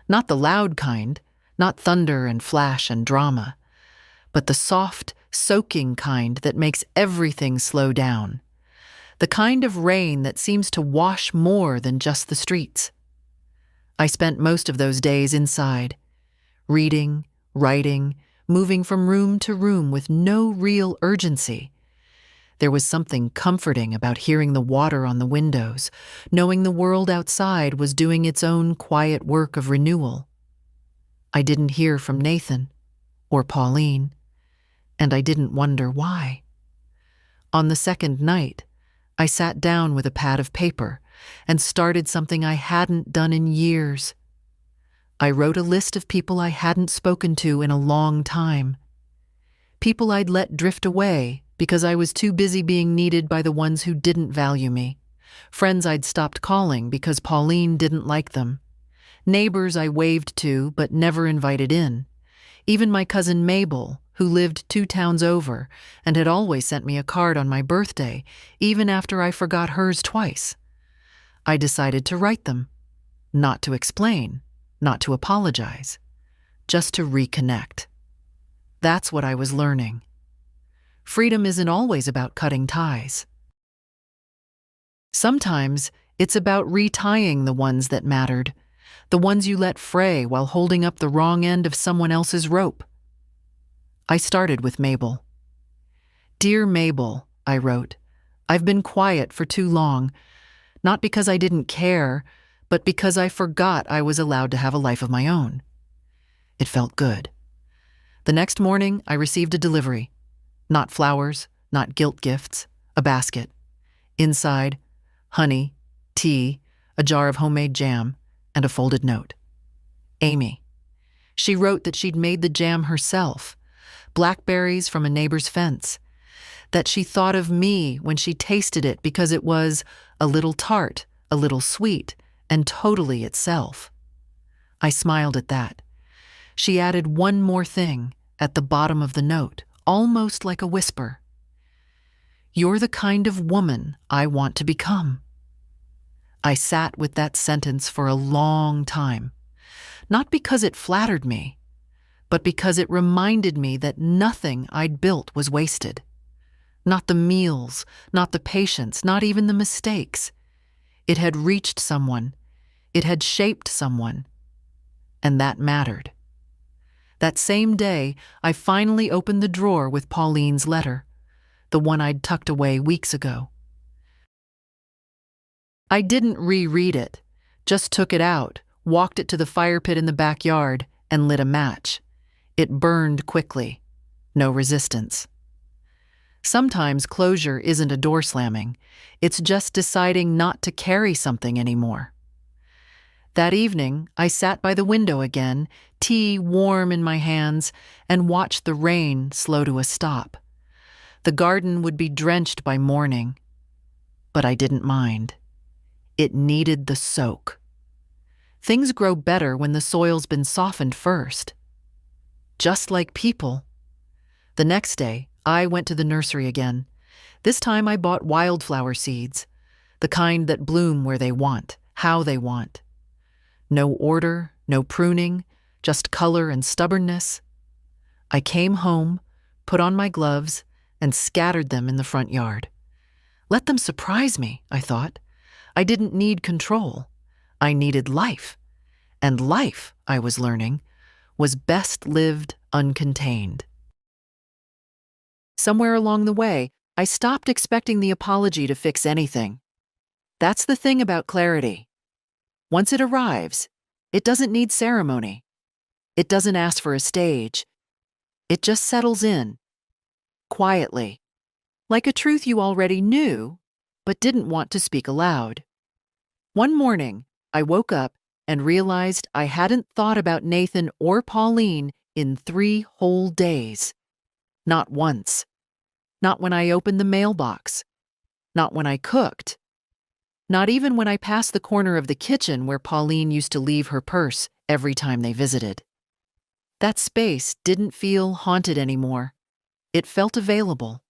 [SPEAKER 1] Not the loud kind, not thunder and flash and drama, but the soft, soaking kind that makes everything slow down. The kind of rain that seems to wash more than just the streets. I spent most of those days inside, reading, writing, moving from room to room with no real urgency. There was something comforting about hearing the water on the windows, knowing the world outside was doing its own quiet work of renewal. I didn't hear from Nathan or Pauline, and I didn't wonder why. On the second night, I sat down with a pad of paper and started something I hadn't done in years. I wrote a list of people I hadn't spoken to in a long time. People I'd let drift away because I was too busy being needed by the ones who didn't value me. Friends I'd stopped calling because Pauline didn't like them. Neighbors I waved to but never invited in. Even my cousin Mabel, who lived 2 towns over and had always sent me a card on my birthday, even after I forgot hers twice. I decided to write them, not to explain, not to apologize, just to reconnect. That's what I was learning. Freedom isn't always about cutting ties. Sometimes it's about retying the ones that mattered, the ones you let fray while holding up the wrong end of someone else's rope. I started with Mabel. Dear Mabel, I wrote, I've been quiet for too long, not because I didn't care, but because I forgot I was allowed to have a life of my own. It felt good. The next morning, I received a delivery. Not flowers, not guilt gifts, a basket. Inside, honey, tea, a jar of homemade jam, and a folded note. Amy. She wrote that she'd made the jam herself, blackberries from a neighbor's fence, that she thought of me when she tasted it because it was a little tart, a little sweet, and totally itself. I smiled at that. She added one more thing at the bottom of the note, almost like a whisper. You're the kind of woman I want to become. I sat with that sentence for a long time, not because it flattered me, but because it reminded me that nothing I'd built was wasted. Not the meals, not the patience, not even the mistakes. It had reached someone. It had shaped someone. And that mattered. That same day, I finally opened the drawer with Pauline's letter, the one I'd tucked away weeks ago. I didn't reread it, just took it out, walked it to the fire pit in the backyard, and lit a match. It burned quickly. No resistance. Sometimes closure isn't a door slamming. It's just deciding not to carry something anymore. That evening, I sat by the window again, tea warm in my hands, and watched the rain slow to a stop. The garden would be drenched by morning, but I didn't mind. It needed the soak. Things grow better when the soil's been softened first. Just like people. The next day, I went to the nursery again. This time I bought wildflower seeds, the kind that bloom where they want, how they want. No order, no pruning, just color and stubbornness. I came home, put on my gloves, and scattered them in the front yard. Let them surprise me, I thought. I didn't need control. I needed life. And life, I was learning, was best lived uncontained. Somewhere along the way, I stopped expecting the apology to fix anything. That's the thing about clarity. Once it arrives, it doesn't need ceremony. It doesn't ask for a stage. It just settles in, quietly, like a truth you already knew, but didn't want to speak aloud. One morning, I woke up and realized I hadn't thought about Nathan or Pauline in 3 whole days. Not once. Not when I opened the mailbox. Not when I cooked. Not even when I passed the corner of the kitchen where Pauline used to leave her purse every time they visited. That space didn't feel haunted anymore. It felt available.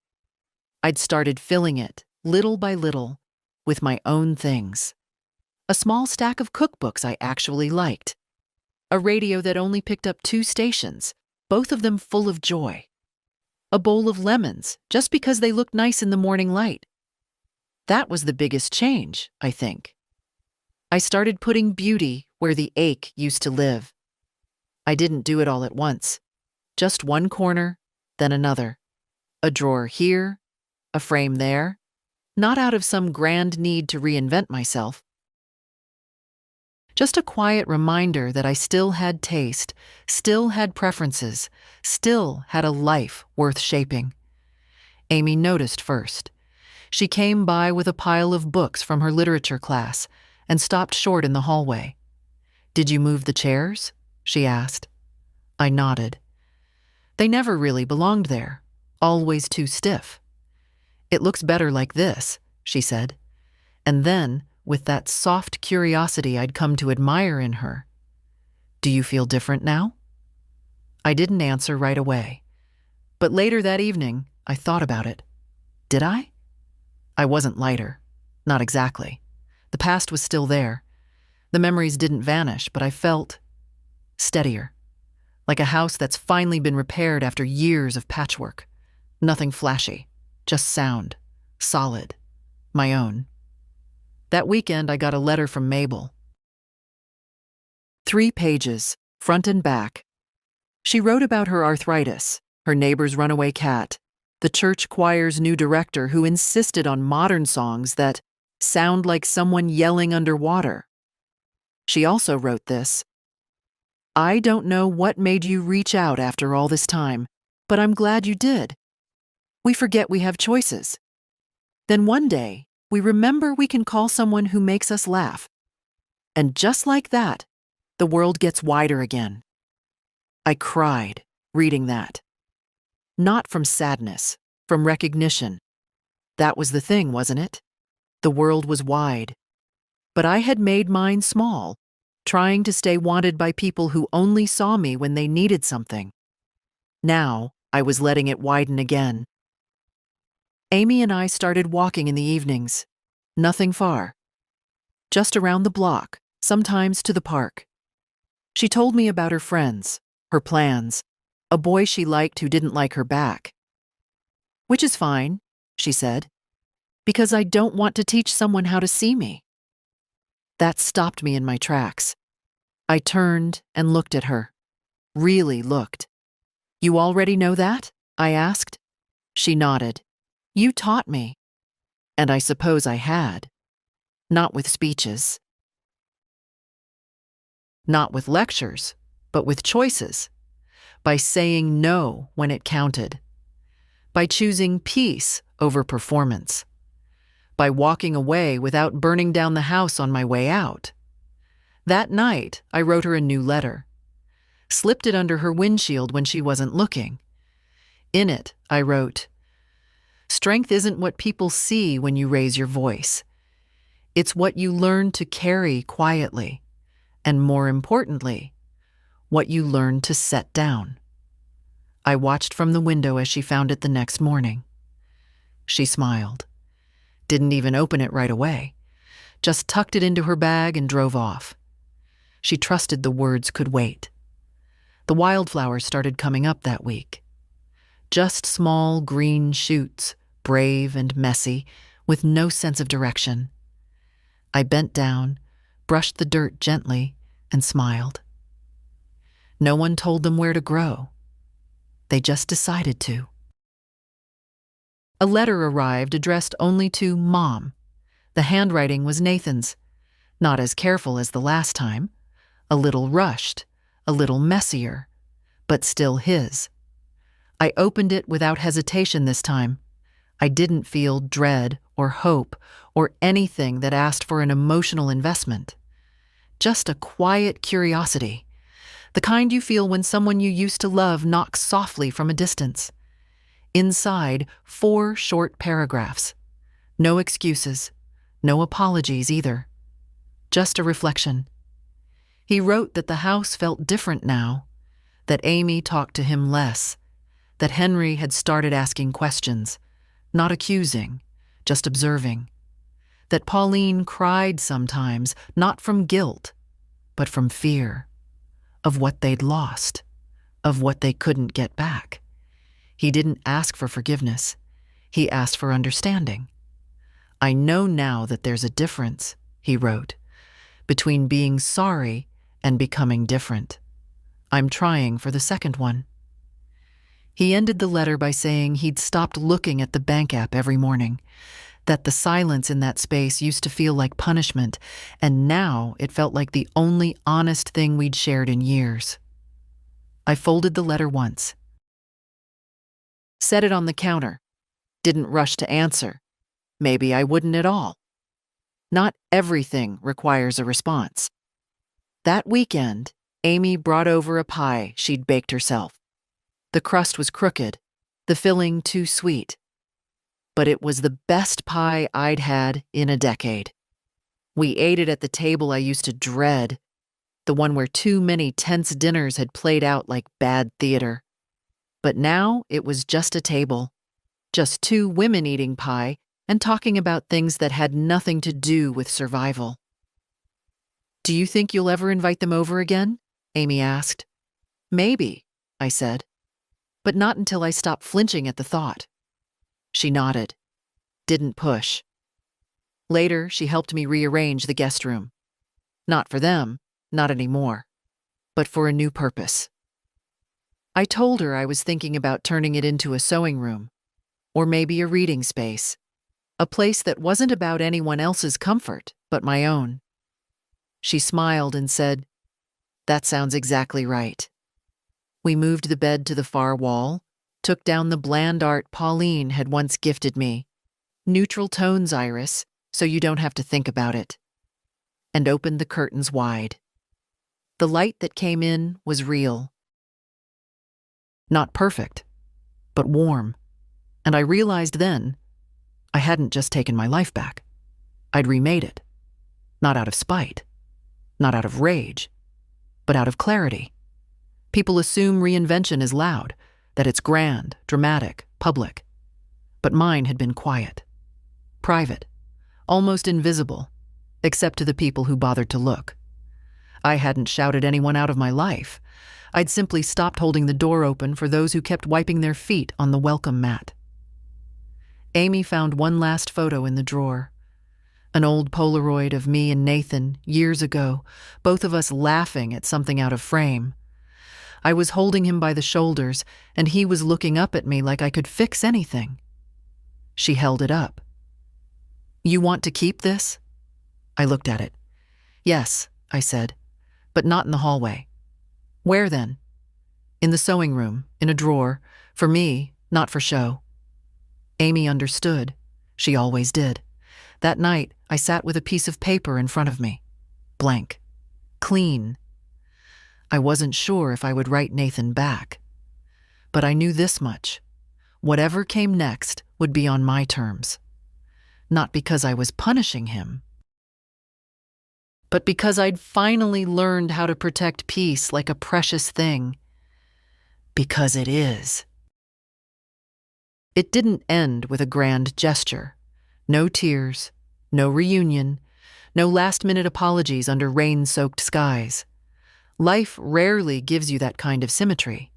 [SPEAKER 1] I'd started filling it, little by little, with my own things. A small stack of cookbooks I actually liked. A radio that only picked up 2 stations, both of them full of joy. A bowl of lemons, just because they looked nice in the morning light. That was the biggest change, I think. I started putting beauty where the ache used to live. I didn't do it all at once. Just one corner, then another. A drawer here, a frame there, not out of some grand need to reinvent myself. Just a quiet reminder that I still had taste, still had preferences, still had a life worth shaping. Amy noticed first. She came by with a pile of books from her literature class and stopped short in the hallway. "Did you move the chairs?" she asked. I nodded. They never really belonged there, always too stiff. "It looks better like this," she said. And then, with that soft curiosity I'd come to admire in her, "Do you feel different now?" I didn't answer right away. But later that evening, I thought about it. Did I? I wasn't lighter. Not exactly. The past was still there. The memories didn't vanish, but I felt steadier. Like a house that's finally been repaired after years of patchwork. Nothing flashy, just sound, solid, my own. That weekend, I got a letter from Mabel. 3 pages, front and back. She wrote about her arthritis, her neighbor's runaway cat, the church choir's new director who insisted on modern songs that sound like someone yelling underwater. She also wrote this: "I don't know what made you reach out after all this time, but I'm glad you did. We forget we have choices. Then one day, we remember we can call someone who makes us laugh. And just like that, the world gets wider again." I cried, reading that. Not from sadness, from recognition. That was the thing, wasn't it? The world was wide. But I had made mine small, trying to stay wanted by people who only saw me when they needed something. Now, I was letting it widen again. Amy and I started walking in the evenings. Nothing far. Just around the block, sometimes to the park. She told me about her friends, her plans, a boy she liked who didn't like her back. "Which is fine," she said, "because I don't want to teach someone how to see me." That stopped me in my tracks. I turned and looked at her. Really looked. "You already know that?" I asked. She nodded. "You taught me." And I suppose I had. Not with speeches. Not with lectures, but with choices. By saying no when it counted. By choosing peace over performance. By walking away without burning down the house on my way out. That night, I wrote her a new letter. Slipped it under her windshield when she wasn't looking. In it, I wrote, "Strength isn't what people see when you raise your voice. It's what you learn to carry quietly, and more importantly, what you learn to set down. I watched from the window as she found it the next morning. She smiled, didn't even open it right away, just tucked it into her bag and drove off. She trusted the words could wait. The wildflowers started coming up that week. Just small green shoots, brave and messy, with no sense of direction. I bent down, brushed the dirt gently, and smiled. No one told them where to grow. They just decided to. A letter arrived addressed only to Mom. The handwriting was Nathan's, not as careful as the last time, a little rushed, a little messier, but still his. I opened it without hesitation this time. I didn't feel dread or hope or anything that asked for an emotional investment. Just a quiet curiosity, the kind you feel when someone you used to love knocks softly from a distance. Inside, 4 short paragraphs. No excuses, no apologies either. Just a reflection. He wrote that the house felt different now, that Amy talked to him less, that Henry had started asking questions, not accusing, just observing, that Pauline cried sometimes, not from guilt, but from fear, of what they'd lost, of what they couldn't get back. He didn't ask for forgiveness. He asked for understanding. I know now that there's a difference, he wrote, between being sorry and becoming different. I'm trying for the second one. He ended the letter by saying he'd stopped looking at the bank app every morning, that the silence in that space used to feel like punishment, and now it felt like the only honest thing we'd shared in years. I folded the letter once, set it on the counter, didn't rush to answer. Maybe I wouldn't at all. Not everything requires a response. That weekend, Amy brought over a pie she'd baked herself. The crust was crooked, the filling too sweet. But it was the best pie I'd had in a decade. We ate it at the table I used to dread, the one where too many tense dinners had played out like bad theater. But now it was just a table, just 2 women eating pie and talking about things that had nothing to do with survival. Do you think you'll ever invite them over again? Amy asked. Maybe, I said, but not until I stopped flinching at the thought. She nodded, didn't push. Later, she helped me rearrange the guest room. Not for them, not anymore, but for a new purpose. I told her I was thinking about turning it into a sewing room, or maybe a reading space, a place that wasn't about anyone else's comfort, but my own. She smiled and said, "That sounds exactly right." We moved the bed to the far wall, took down the bland art Pauline had once gifted me, neutral tones, Iris, so you don't have to think about it, and opened the curtains wide. The light that came in was real. Not perfect, but warm, and I realized then I hadn't just taken my life back. I'd remade it, not out of spite, not out of rage, but out of clarity. People assume reinvention is loud, that it's grand, dramatic, public. But mine had been quiet, private, almost invisible, except to the people who bothered to look. I hadn't shouted anyone out of my life. I'd simply stopped holding the door open for those who kept wiping their feet on the welcome mat. Amy found one last photo in the drawer. An old Polaroid of me and Nathan, years ago, both of us laughing at something out of frame. I was holding him by the shoulders, and he was looking up at me like I could fix anything. She held it up. "You want to keep this?" I looked at it. "Yes," I said, "but not in the hallway." "Where then?" "In the sewing room, in a drawer, for me, not for show." Amy understood. She always did. That night, I sat with a piece of paper in front of me. Blank. Clean. I wasn't sure if I would write Nathan back. But I knew this much. Whatever came next would be on my terms. Not because I was punishing him, but because I'd finally learned how to protect peace like a precious thing. Because it is. It didn't end with a grand gesture. No tears, no reunion, no last-minute apologies under rain-soaked skies. Life rarely gives you that kind of symmetry.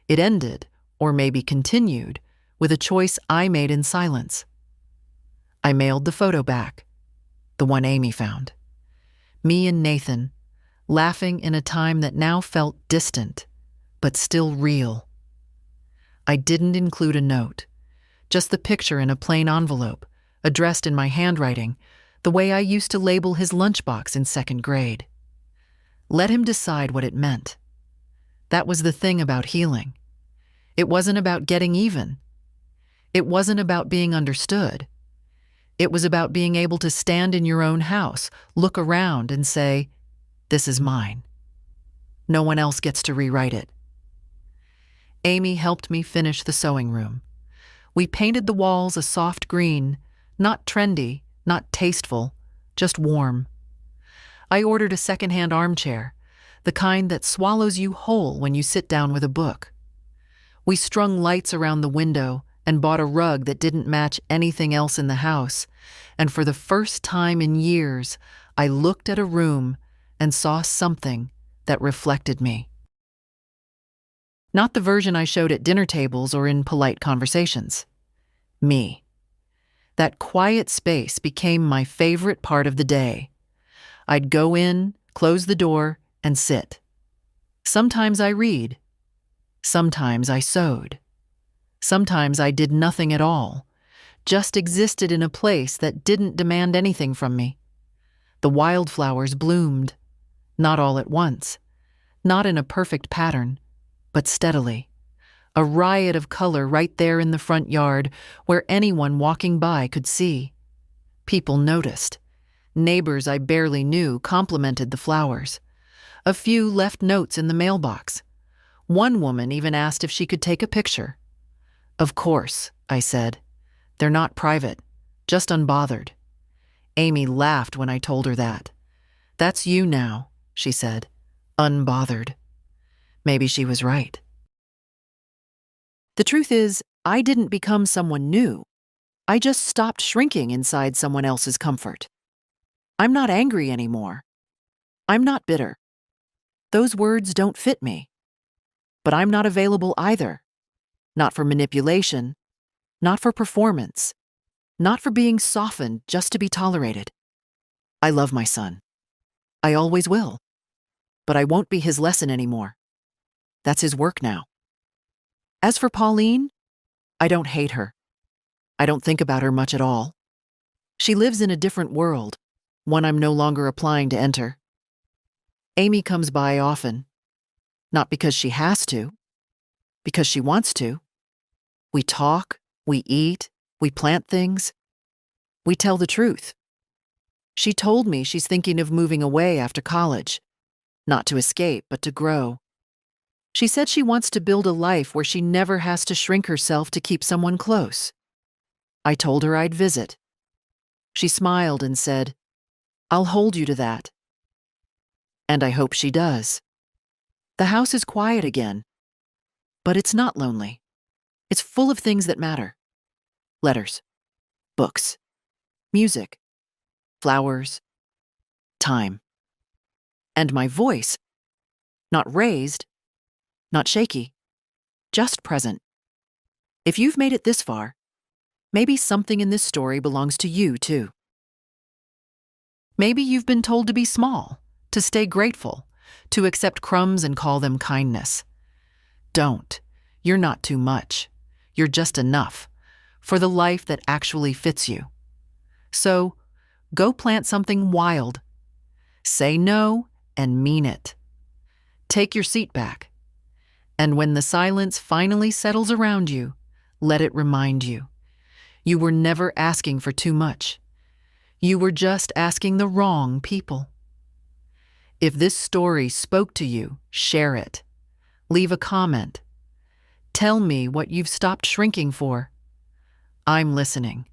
[SPEAKER 1] It ended, or maybe continued, with a choice I made in silence. I mailed the photo back, the one Amy found. Me and Nathan, laughing in a time that now felt distant, but still real. I didn't include a note, just the picture in a plain envelope, addressed in my handwriting, the way I used to label his lunchbox in second grade. Let him decide what it meant. That was the thing about healing. It wasn't about getting even. It wasn't about being understood. It was about being able to stand in your own house, look around, and say, "This is mine." No one else gets to rewrite it. Amy helped me finish the sewing room. We painted the walls a soft green, not trendy, not tasteful, just warm. I ordered a secondhand armchair, the kind that swallows you whole when you sit down with a book. We strung lights around the window and bought a rug that didn't match anything else in the house, and for the first time in years, I looked at a room and saw something that reflected me. Not the version I showed at dinner tables or in polite conversations. Me. That quiet space became my favorite part of the day. I'd go in, close the door, and sit. Sometimes I read. Sometimes I sewed. Sometimes I did nothing at all, just existed in a place that didn't demand anything from me. The wildflowers bloomed, not all at once, not in a perfect pattern, but steadily. A riot of color right there in the front yard where anyone walking by could see. People noticed. Neighbors I barely knew complimented the flowers. A few left notes in the mailbox. One woman even asked if she could take a picture. "Of course," I said. "They're not private, just unbothered." Amy laughed when I told her that. "That's you now," she said. "Unbothered." Maybe she was right. The truth is, I didn't become someone new. I just stopped shrinking inside someone else's comfort. I'm not angry anymore. I'm not bitter. Those words don't fit me. But I'm not available either. Not for manipulation, not for performance, not for being softened just to be tolerated. I love my son. I always will. But I won't be his lesson anymore. That's his work now. As for Pauline, I don't hate her. I don't think about her much at all. She lives in a different world, one I'm no longer applying to enter. Amy comes by often, not because she has to, because she wants to. We talk, we eat, we plant things. We tell the truth. She told me she's thinking of moving away after college, not to escape, but to grow. She said she wants to build a life where she never has to shrink herself to keep someone close. I told her I'd visit. She smiled and said, "I'll hold you to that." And I hope she does. The house is quiet again, but it's not lonely. It's full of things that matter. Letters, books, music, flowers, time. And my voice, not raised, not shaky, just present. If you've made it this far, maybe something in this story belongs to you too. Maybe you've been told to be small, to stay grateful, to accept crumbs and call them kindness. Don't. You're not too much. You're just enough for the life that actually fits you. So, go plant something wild. Say no and mean it. Take your seat back. And when the silence finally settles around you, let it remind you. You were never asking for too much. You were just asking the wrong people. If this story spoke to you, share it. Leave a comment. Tell me what you've stopped shrinking for. I'm listening.